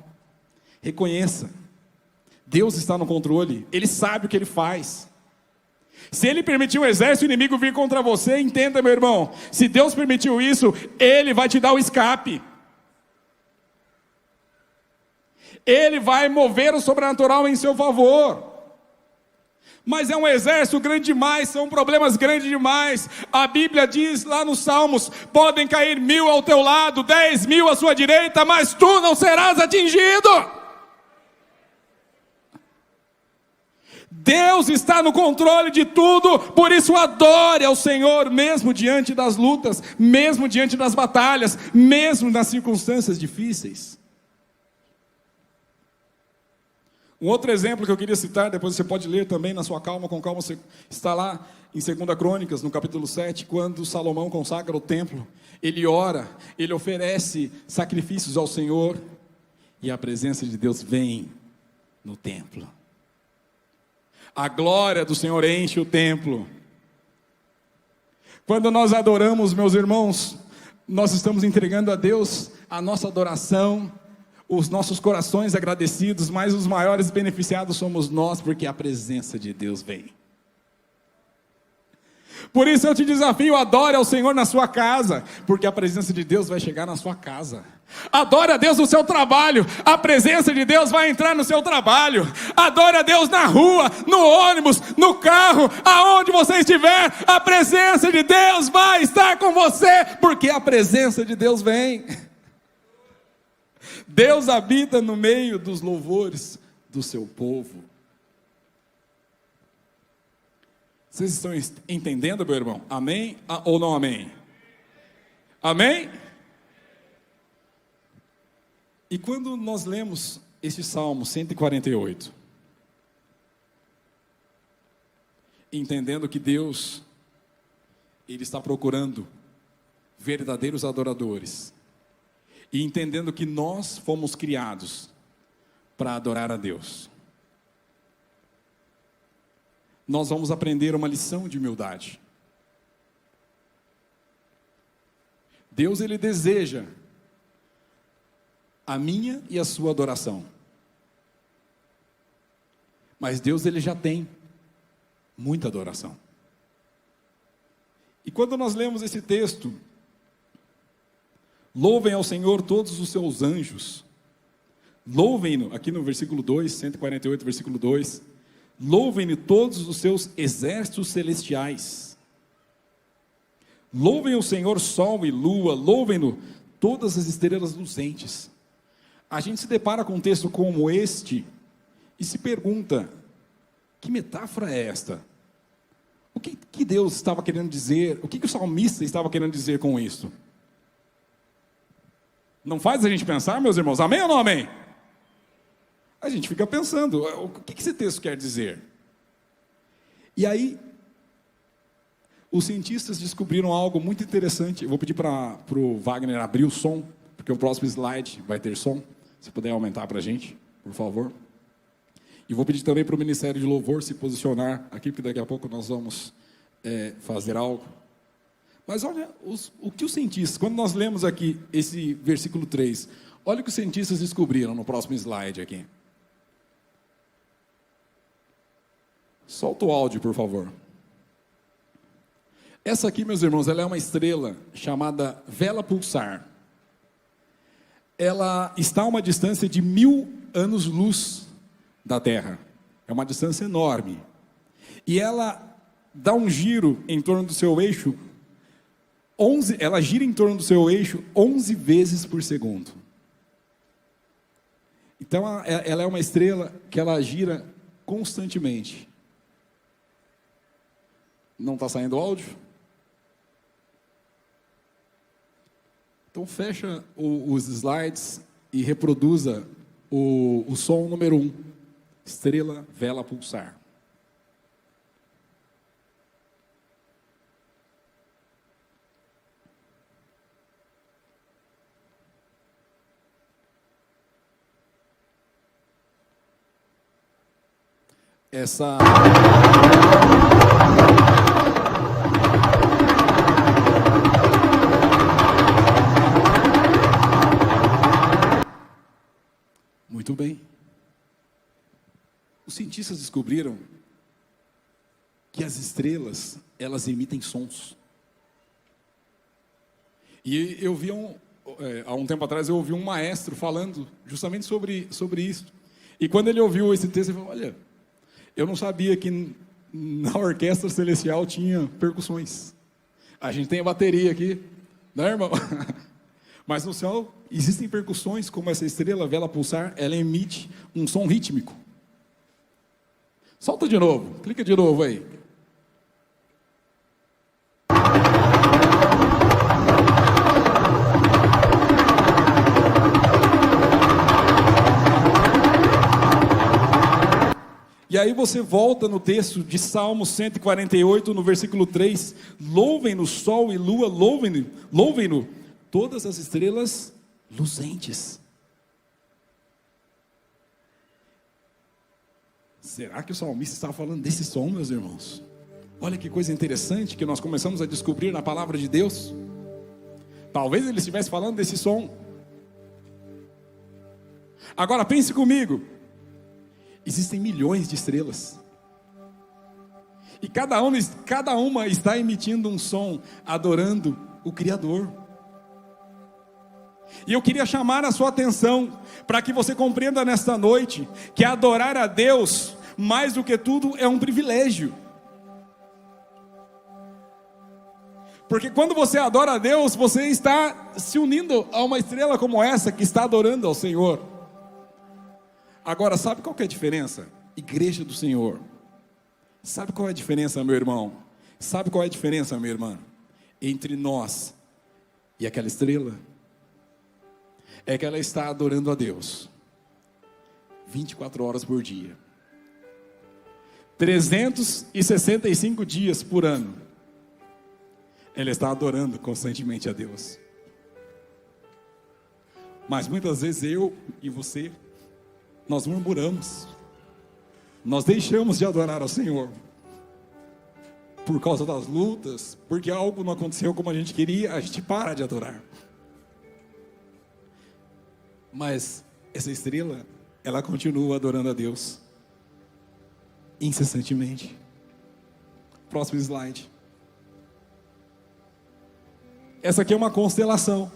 A: reconheça, Deus está no controle, Ele sabe o que Ele faz. Se Ele permitiu o exército inimigo vir contra você, entenda, meu irmão, se Deus permitiu isso, Ele vai te dar o escape. Ele vai mover o sobrenatural em seu favor. Mas é um exército grande demais, são problemas grandes demais. A Bíblia diz lá nos Salmos: podem cair 1000 ao teu lado, 10.000 à sua direita, mas tu não serás atingido. Deus está no controle de tudo, por isso adore ao Senhor, mesmo diante das lutas, mesmo diante das batalhas, mesmo nas circunstâncias difíceis. Um outro exemplo que eu queria citar, depois você pode ler também na sua calma, com calma, você está lá em 2 Crônicas, no capítulo 7, quando Salomão consagra o templo, ele ora, ele oferece sacrifícios ao Senhor, e a presença de Deus vem no templo. A glória do Senhor enche o templo. Quando nós adoramos, meus irmãos, nós estamos entregando a Deus a nossa adoração, os nossos corações agradecidos, mas os maiores beneficiados somos nós, porque a presença de Deus vem. Por isso eu te desafio, adore ao Senhor na sua casa, porque a presença de Deus vai chegar na sua casa. Adore a Deus no seu trabalho, a presença de Deus vai entrar no seu trabalho. Adore a Deus na rua, no ônibus, no carro, aonde você estiver, a presença de Deus vai estar com você, porque a presença de Deus vem. Deus habita no meio dos louvores do seu povo. Vocês estão entendendo, meu irmão? Amém ou não amém? Amém? E quando nós lemos esse Salmo 148, entendendo que Deus, Ele está procurando verdadeiros adoradores, e entendendo que nós fomos criados para adorar a Deus, nós vamos aprender uma lição de humildade. Deus, Ele deseja a minha e a sua adoração. Mas Deus, Ele já tem muita adoração. E quando nós lemos esse texto, louvem ao Senhor todos os seus anjos. Louvem-no, aqui no versículo 2, 148, versículo 2. Louvem-no todos os seus exércitos celestiais. Louvem o Senhor sol e lua, louvem-no todas as estrelas luzentes. A gente se depara com um texto como este e se pergunta, que metáfora é esta? O que Deus estava querendo dizer? O que o salmista estava querendo dizer com isso? Não faz a gente pensar, meus irmãos? Amém ou não amém? A gente fica pensando, o que esse texto quer dizer? E aí, os cientistas descobriram algo muito interessante. Eu vou pedir para o Wagner abrir o som, porque o próximo slide vai ter som. Se puder aumentar para a gente, por favor. E vou pedir também para o Ministério de Louvor se posicionar aqui, porque daqui a pouco nós vamos fazer algo. Mas olha, o que os cientistas, quando nós lemos aqui esse versículo 3, olha o que os cientistas descobriram no próximo slide aqui. Solta o áudio, por favor. Essa aqui, meus irmãos, ela é uma estrela chamada Vela Pulsar. Ela está a uma distância de 1000 anos-luz da Terra. É uma distância enorme. E ela dá um giro em torno do seu eixo, ela gira em torno do seu eixo 11 vezes por segundo. Então, ela é uma estrela que ela gira constantemente. Não está saindo áudio? Então fecha os slides e reproduza o som número 1. Estrela Vela Pulsar. Essa... Muito bem. Os cientistas descobriram que as estrelas, elas emitem sons. E eu vi há um tempo atrás, eu ouvi um maestro falando justamente sobre isso. E quando ele ouviu esse texto, ele falou, olha, eu não sabia que na orquestra celestial tinha percussões. A gente tem a bateria aqui, né, irmão? Mas no céu existem percussões, como essa estrela Vela Pulsar, ela emite um som rítmico. Solta de novo, clica de novo aí. E aí você volta no texto de Salmo 148, no versículo 3: louvem-no sol e lua, louvem-no todas as estrelas luzentes. Será que o salmista estava falando desse som, meus irmãos? Olha que coisa interessante que nós começamos a descobrir na palavra de Deus. Talvez ele estivesse falando desse som. Agora pense comigo. Existem milhões de estrelas. E cada uma está emitindo um som, adorando o Criador. E eu queria chamar a sua atenção, para que você compreenda nesta noite, que adorar a Deus, mais do que tudo, é um privilégio. Porque quando você adora a Deus, você está se unindo a uma estrela como essa, que está adorando ao Senhor. Agora, sabe qual que é a diferença? Igreja do Senhor. Sabe qual é a diferença, meu irmão? Sabe qual é a diferença, minha irmã? Entre nós e aquela estrela? É que ela está adorando a Deus 24 horas por dia, 365 dias por ano. Ela está adorando constantemente a Deus. Mas muitas vezes eu e você, nós murmuramos, nós deixamos de adorar ao Senhor, por causa das lutas, porque algo não aconteceu como a gente queria, a gente para de adorar. Mas essa estrela, ela continua adorando a Deus, incessantemente. Próximo slide. Essa aqui é uma constelação.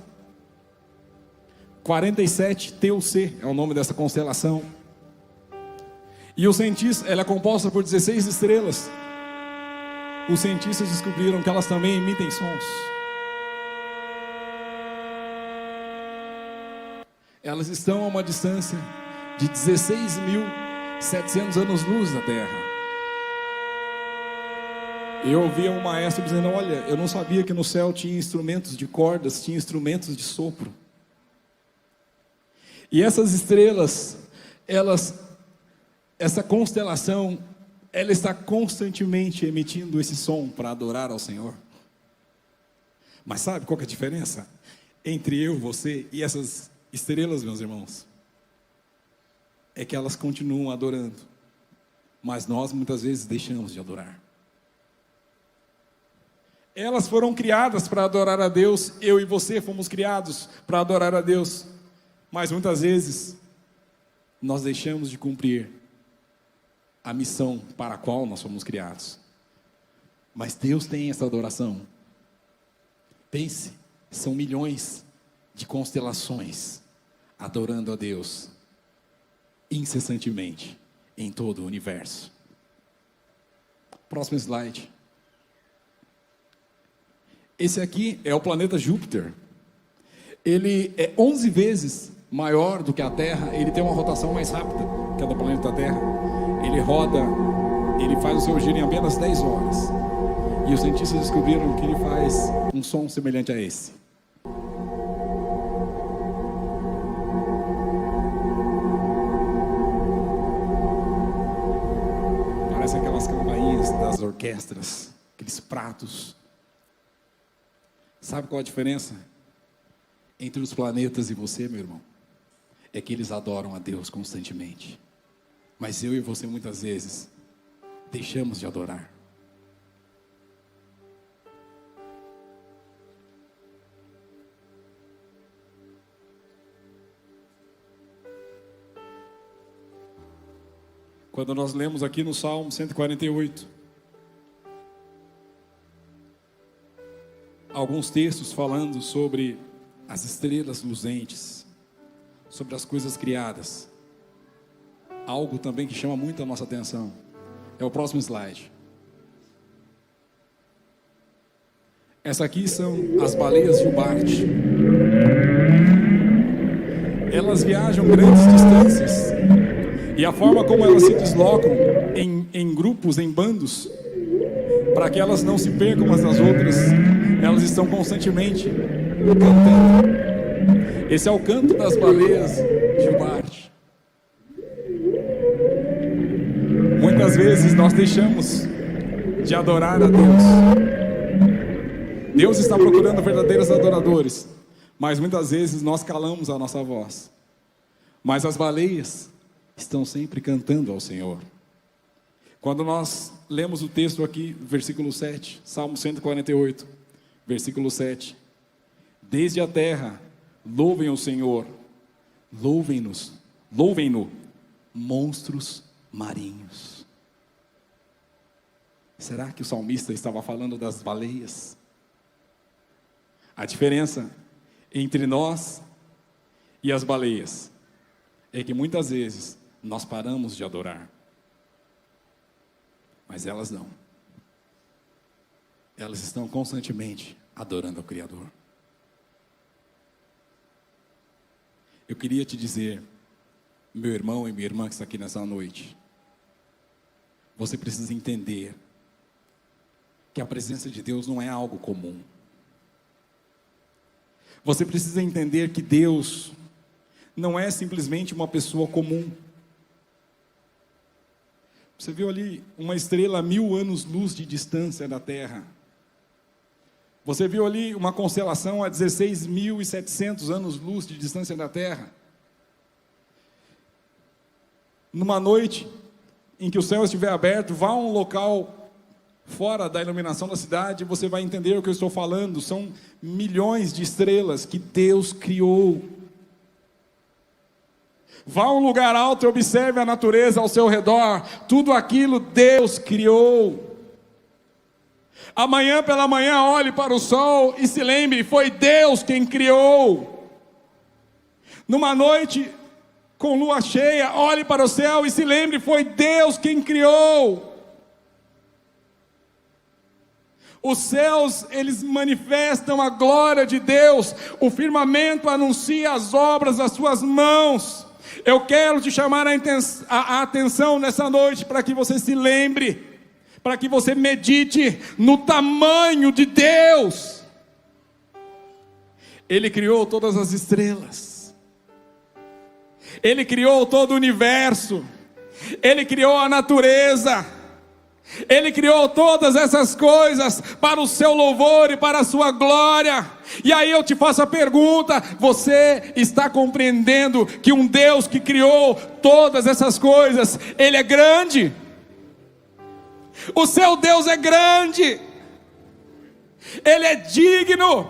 A: 47 TUC é o nome dessa constelação. E os cientistas, ela é composta por 16 estrelas. Os cientistas descobriram que elas também emitem sons. Elas estão a uma distância de 16.700 anos-luz da Terra. Eu ouvia um maestro dizendo: olha, eu não sabia que no céu tinha instrumentos de cordas, tinha instrumentos de sopro. E essas estrelas, essa constelação, ela está constantemente emitindo esse som para adorar ao Senhor. Mas sabe qual que é a diferença entre eu, você e essas estrelas, meus irmãos? É que elas continuam adorando, mas nós muitas vezes deixamos de adorar. Elas foram criadas para adorar a Deus, eu e você fomos criados para adorar a Deus, mas muitas vezes nós deixamos de cumprir a missão para a qual nós fomos criados. Mas Deus tem essa adoração. Pense, são milhões de constelações adorando a Deus incessantemente em todo o universo. Próximo slide. Esse aqui é o planeta Júpiter. Ele é 11 vezes maior do que a Terra. Ele tem uma rotação mais rápida que a do planeta Terra. Ele roda, ele faz o seu giro em apenas 10 horas. E os cientistas descobriram que ele faz um som semelhante a esse. Parece aquelas campainhas das orquestras, aqueles pratos. Sabe qual a diferença entre os planetas e você, meu irmão? É que eles adoram a Deus constantemente. Mas eu e você muitas vezes deixamos de adorar. Quando nós lemos aqui no Salmo 148, alguns textos falando sobre as estrelas luzentes, sobre as coisas criadas. Algo também que chama muito a nossa atenção é o próximo slide. Essa aqui são as baleias jubarte. Elas viajam grandes distâncias, e a forma como elas se deslocam em grupos, em bandos, para que elas não se percam umas das outras, elas estão constantemente cantando. Esse é o canto das baleias jubarte. muitas vezes nós deixamos de adorar a Deus. Deus está procurando verdadeiros adoradores, mas muitas vezes nós calamos a nossa voz. Mas as baleias estão sempre cantando ao Senhor. Quando nós lemos o texto aqui, versículo 7, Salmo 148, versículo 7. Desde a terra, louvem o Senhor, louvem-no, monstros marinhos. Será que o salmista estava falando das baleias? A diferença entre nós e as baleias é que muitas vezes nós paramos de adorar, mas elas não. Elas estão constantemente adorando ao Criador. Eu queria te dizer, meu irmão e minha irmã que está aqui nessa noite, você precisa entender que a presença de Deus não é algo comum. Você precisa entender que Deus não é simplesmente uma pessoa comum. Você viu ali uma estrela a 1000 anos-luz de distância da Terra. Você viu ali uma constelação a 16.700 anos-luz de distância da Terra. Numa noite em que o céu estiver aberto, vá a um local fora da iluminação da cidade, você vai entender o que eu estou falando. São milhões de estrelas que Deus criou. Vá a um lugar alto e observe a natureza ao seu redor. Tudo aquilo Deus criou. Amanhã pela manhã olhe para o sol e se lembre, foi Deus quem criou. Numa noite com lua cheia, olhe para o céu e se lembre, foi Deus quem criou. Os céus, eles manifestam a glória de Deus. O firmamento anuncia as obras das suas mãos. Eu quero te chamar a atenção nessa noite para que você se lembre, para que você medite no tamanho de Deus. Ele criou todas as estrelas. Ele criou todo o universo. Ele criou a natureza. Ele criou todas essas coisas para o seu louvor e para a sua glória. E aí eu te faço a pergunta: você está compreendendo que um Deus que criou todas essas coisas, Ele é grande? O seu Deus é grande. Ele é digno.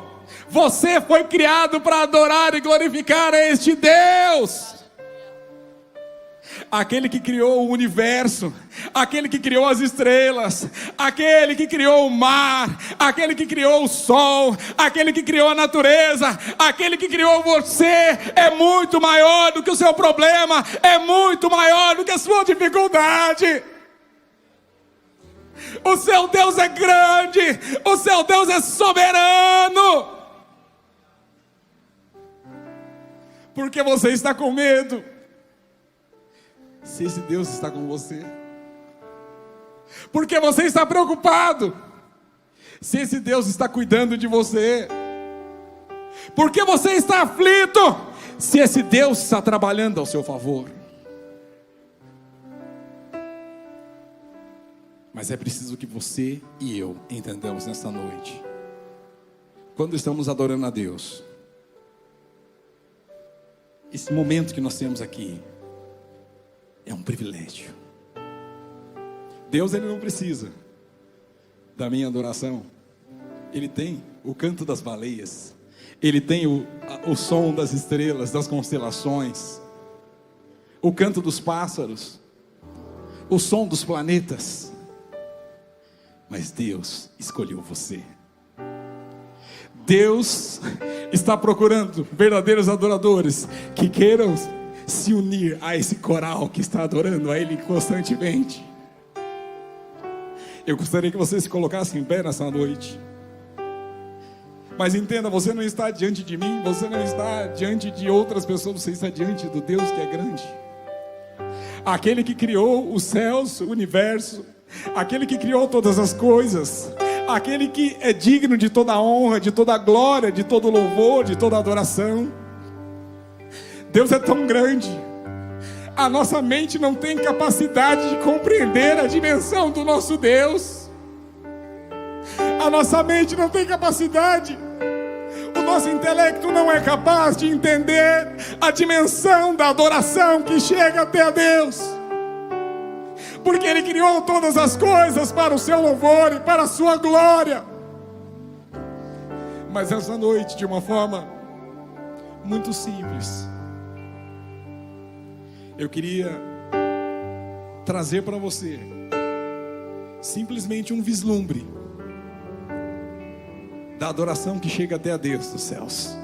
A: Você foi criado para adorar e glorificar a este Deus. Aquele que criou o universo, aquele que criou as estrelas, aquele que criou o mar, aquele que criou o sol, aquele que criou a natureza, aquele que criou você, é muito maior do que o seu problema, é muito maior do que a sua dificuldade. O seu Deus é grande, o seu Deus é soberano. Porque você está com medo? Se esse Deus está com você. Porque você está preocupado? Se esse Deus está cuidando de você. Porque você está aflito? Se esse Deus está trabalhando ao seu favor. Mas é preciso que você e eu entendamos nesta noite. Quando estamos adorando a Deus, esse momento que nós temos aqui é um privilégio. Deus, Ele não precisa da minha adoração. Ele tem o canto das baleias. Ele tem o som das estrelas, das constelações, o canto dos pássaros, o som dos planetas. Mas Deus escolheu você. Deus está procurando verdadeiros adoradores que queiram se unir a esse coral que está adorando a Ele constantemente. Eu gostaria que você se colocasse em pé nessa noite. Mas entenda, você não está diante de mim, você não está diante de outras pessoas, você está diante do Deus que é grande. Aquele que criou os céus, o universo, aquele que criou todas as coisas, aquele que é digno de toda a honra, de toda a glória, de todo louvor, de toda adoração. Deus é tão grande,
B: A nossa mente não tem capacidade de compreender a dimensão do nosso Deus. A nossa mente não tem capacidade. O nosso intelecto não é capaz de entender a dimensão da adoração que chega até a Deus. Porque Ele criou todas as coisas para o seu louvor e para a sua glória. Mas essa noite, de uma forma muito simples, eu queria trazer para você simplesmente um vislumbre da adoração que chega até a Deus dos céus.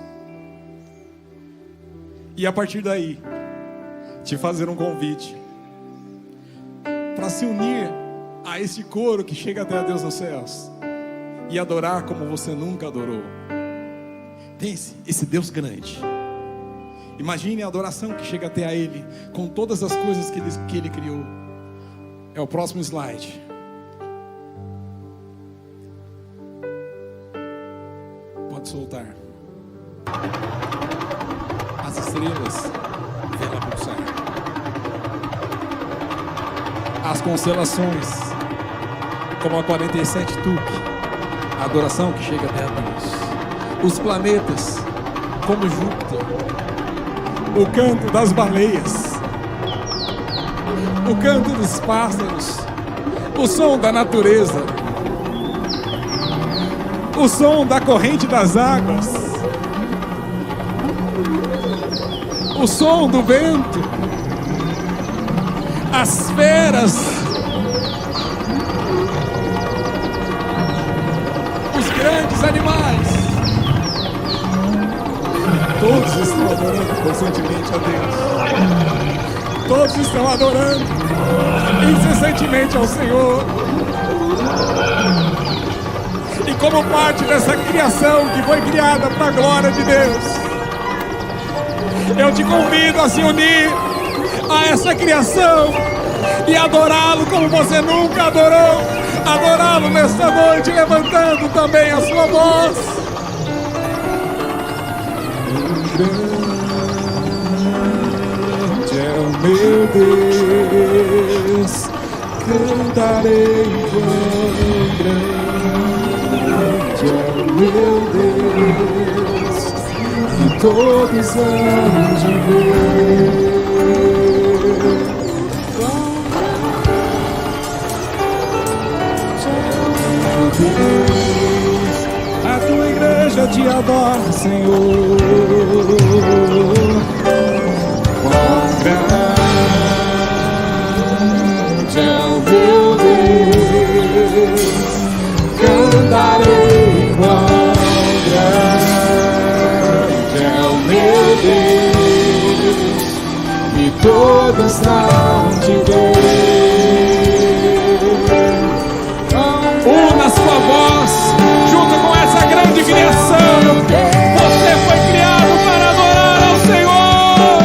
B: E a partir daí, te fazer um convite para se unir a esse coro que chega até a Deus nos céus e adorar como você nunca adorou. Pense, esse Deus grande. Imagine a adoração que chega até a Ele com todas as coisas que Ele criou. É o próximo slide. Pode soltar. As estrelas vela pulsar. As constelações, como a 47 Tuque, a adoração que chega até a Deus. Os planetas, como Júpiter, o canto das baleias, o canto dos pássaros, o som da natureza, o som da corrente das águas, o som do vento, as feras, os grandes animais, todos estão adorando constantemente a Deus. Todos estão adorando incessantemente ao Senhor. E como parte dessa criação que foi criada para a glória de Deus, eu te convido a se unir a essa criação e adorá-lo como você nunca adorou. Adorá-lo nesta noite, levantando também a sua voz. Grande é o meu Deus, cantarei quão grande é o meu Deus, e todos hão de ver. A tua igreja te adora, Senhor. Quão grande é o meu Deus, cantarei quão grande é o meu Deus, e todos hão de ver. Una sua voz junto com essa grande criação. Você foi criado para adorar ao Senhor.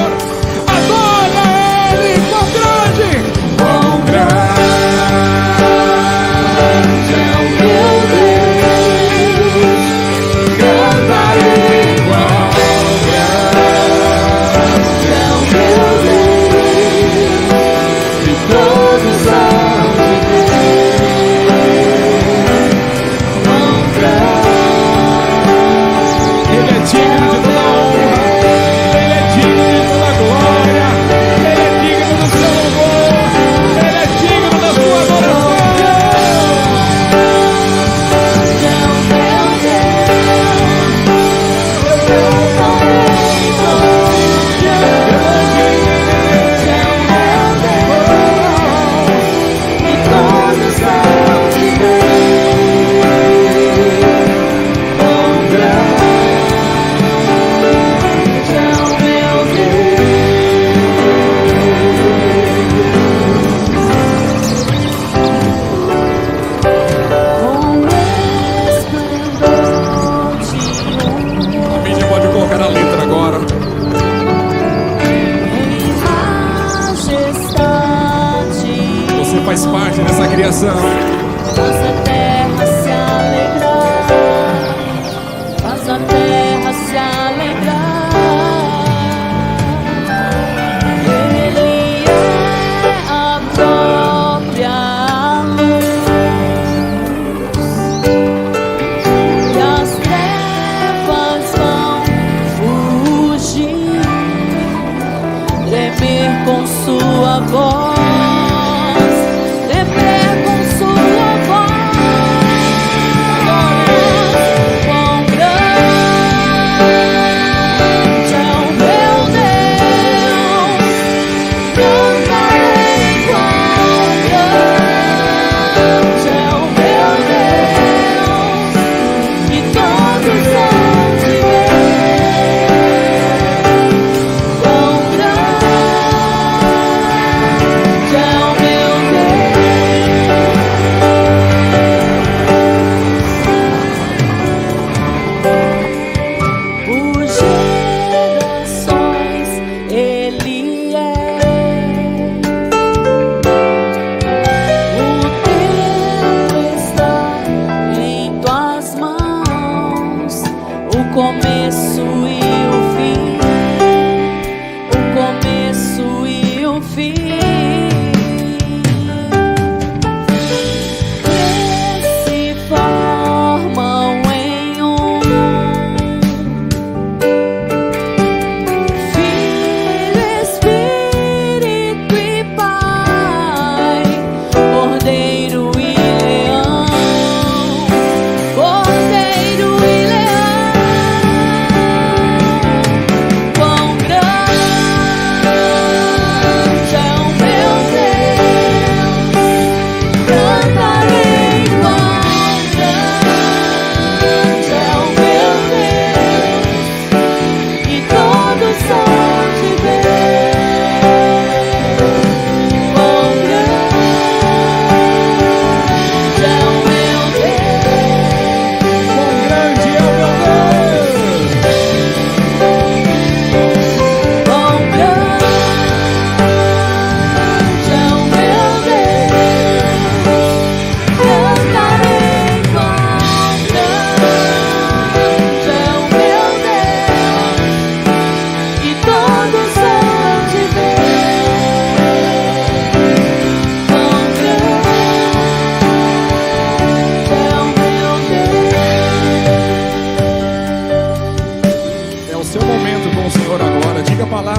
B: Adora Ele, quão grande, quão grande é o meu Deus. Cantarei quão grande é o meu Deus,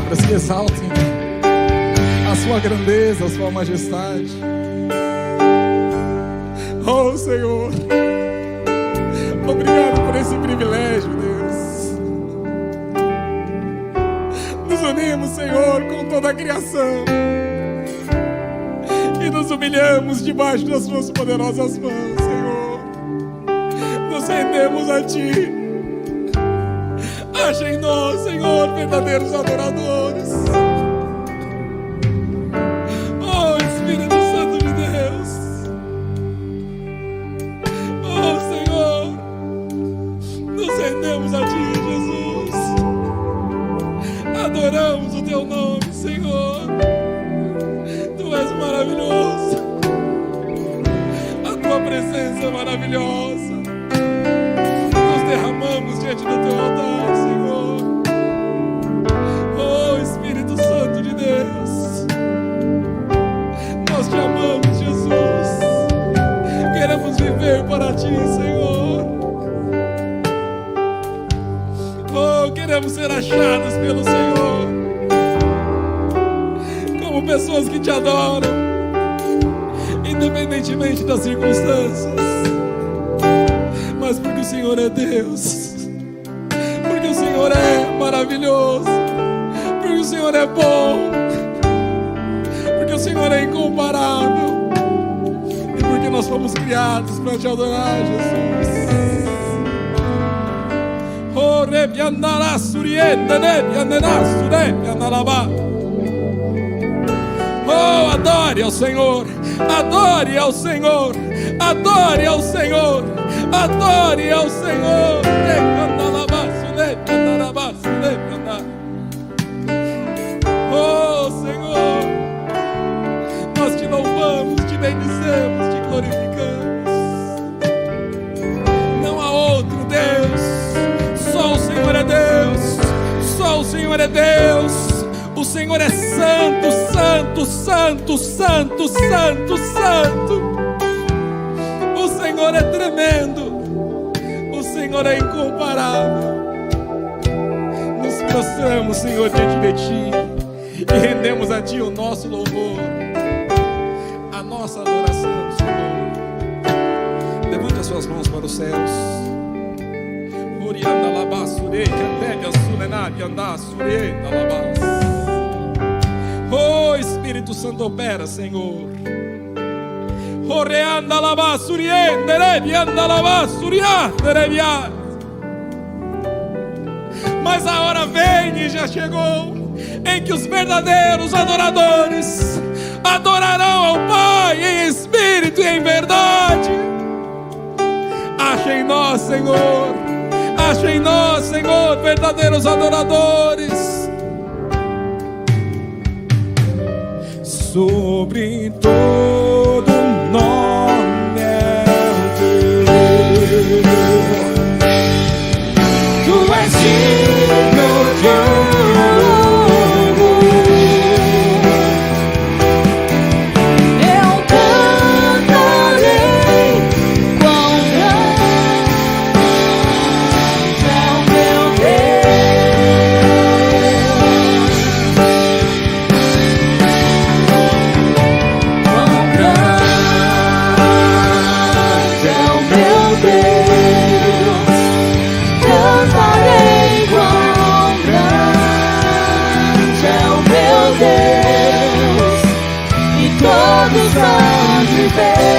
B: palavras que exaltem a sua grandeza, a sua majestade. Oh Senhor, obrigado por esse privilégio, Deus. Nos unimos, Senhor, com toda a criação e nos humilhamos debaixo das suas poderosas mãos, Senhor. Nos rendemos a Ti. Acha em nós, Senhor, verdadeiros adoradores. Oh Espírito Santo de Deus. Oh Senhor, nos rendemos a Ti, Jesus. Adoramos o Teu nome, Senhor. Tu és maravilhoso. A Tua presença é maravilhosa. Nos derramamos diante do Teu altar, Senhor. Oh Espírito Santo de Deus, nós Te amamos, Jesus. Queremos viver para Ti, Senhor. Oh, queremos ser achados pelo Senhor como pessoas que Te adoram, independentemente das circunstâncias. Mas porque o Senhor é Deus, porque o Senhor é maravilhoso, porque o Senhor é bom, porque o Senhor é incomparável e porque nós fomos criados para Te adorar, Jesus. Oh, rebiandará surienda, rebiandará surebiandarabá. Oh, adore ao Senhor, adore ao Senhor, adore ao Senhor, adore ao Senhor. Oh Senhor, nós Te louvamos, Te bendizemos, Te glorificamos. Não há outro Deus, só o Senhor é Deus, só o Senhor é Deus. O Senhor é santo, santo, santo, santo, santo, santo. O Senhor é tremendo, o Senhor é incomparável. Nos prostramos, Senhor, diante de Ti e rendemos a Ti o nosso louvor, a nossa adoração, Senhor. Levante as suas mãos para os céus. Oh Espírito Santo, opera, Senhor. Mas a hora vem e já chegou em que os verdadeiros adoradores adorarão ao Pai em espírito e em verdade. Acha em nós, Senhor, acha em nós, Senhor, verdadeiros adoradores. Sobre todo nome é Deus. Tu és digno de
C: eu cantarei quão grande é o meu Deus. Quão grande é o meu Deus. Cantarei quão grande é o meu Deus. E todos hão de ver.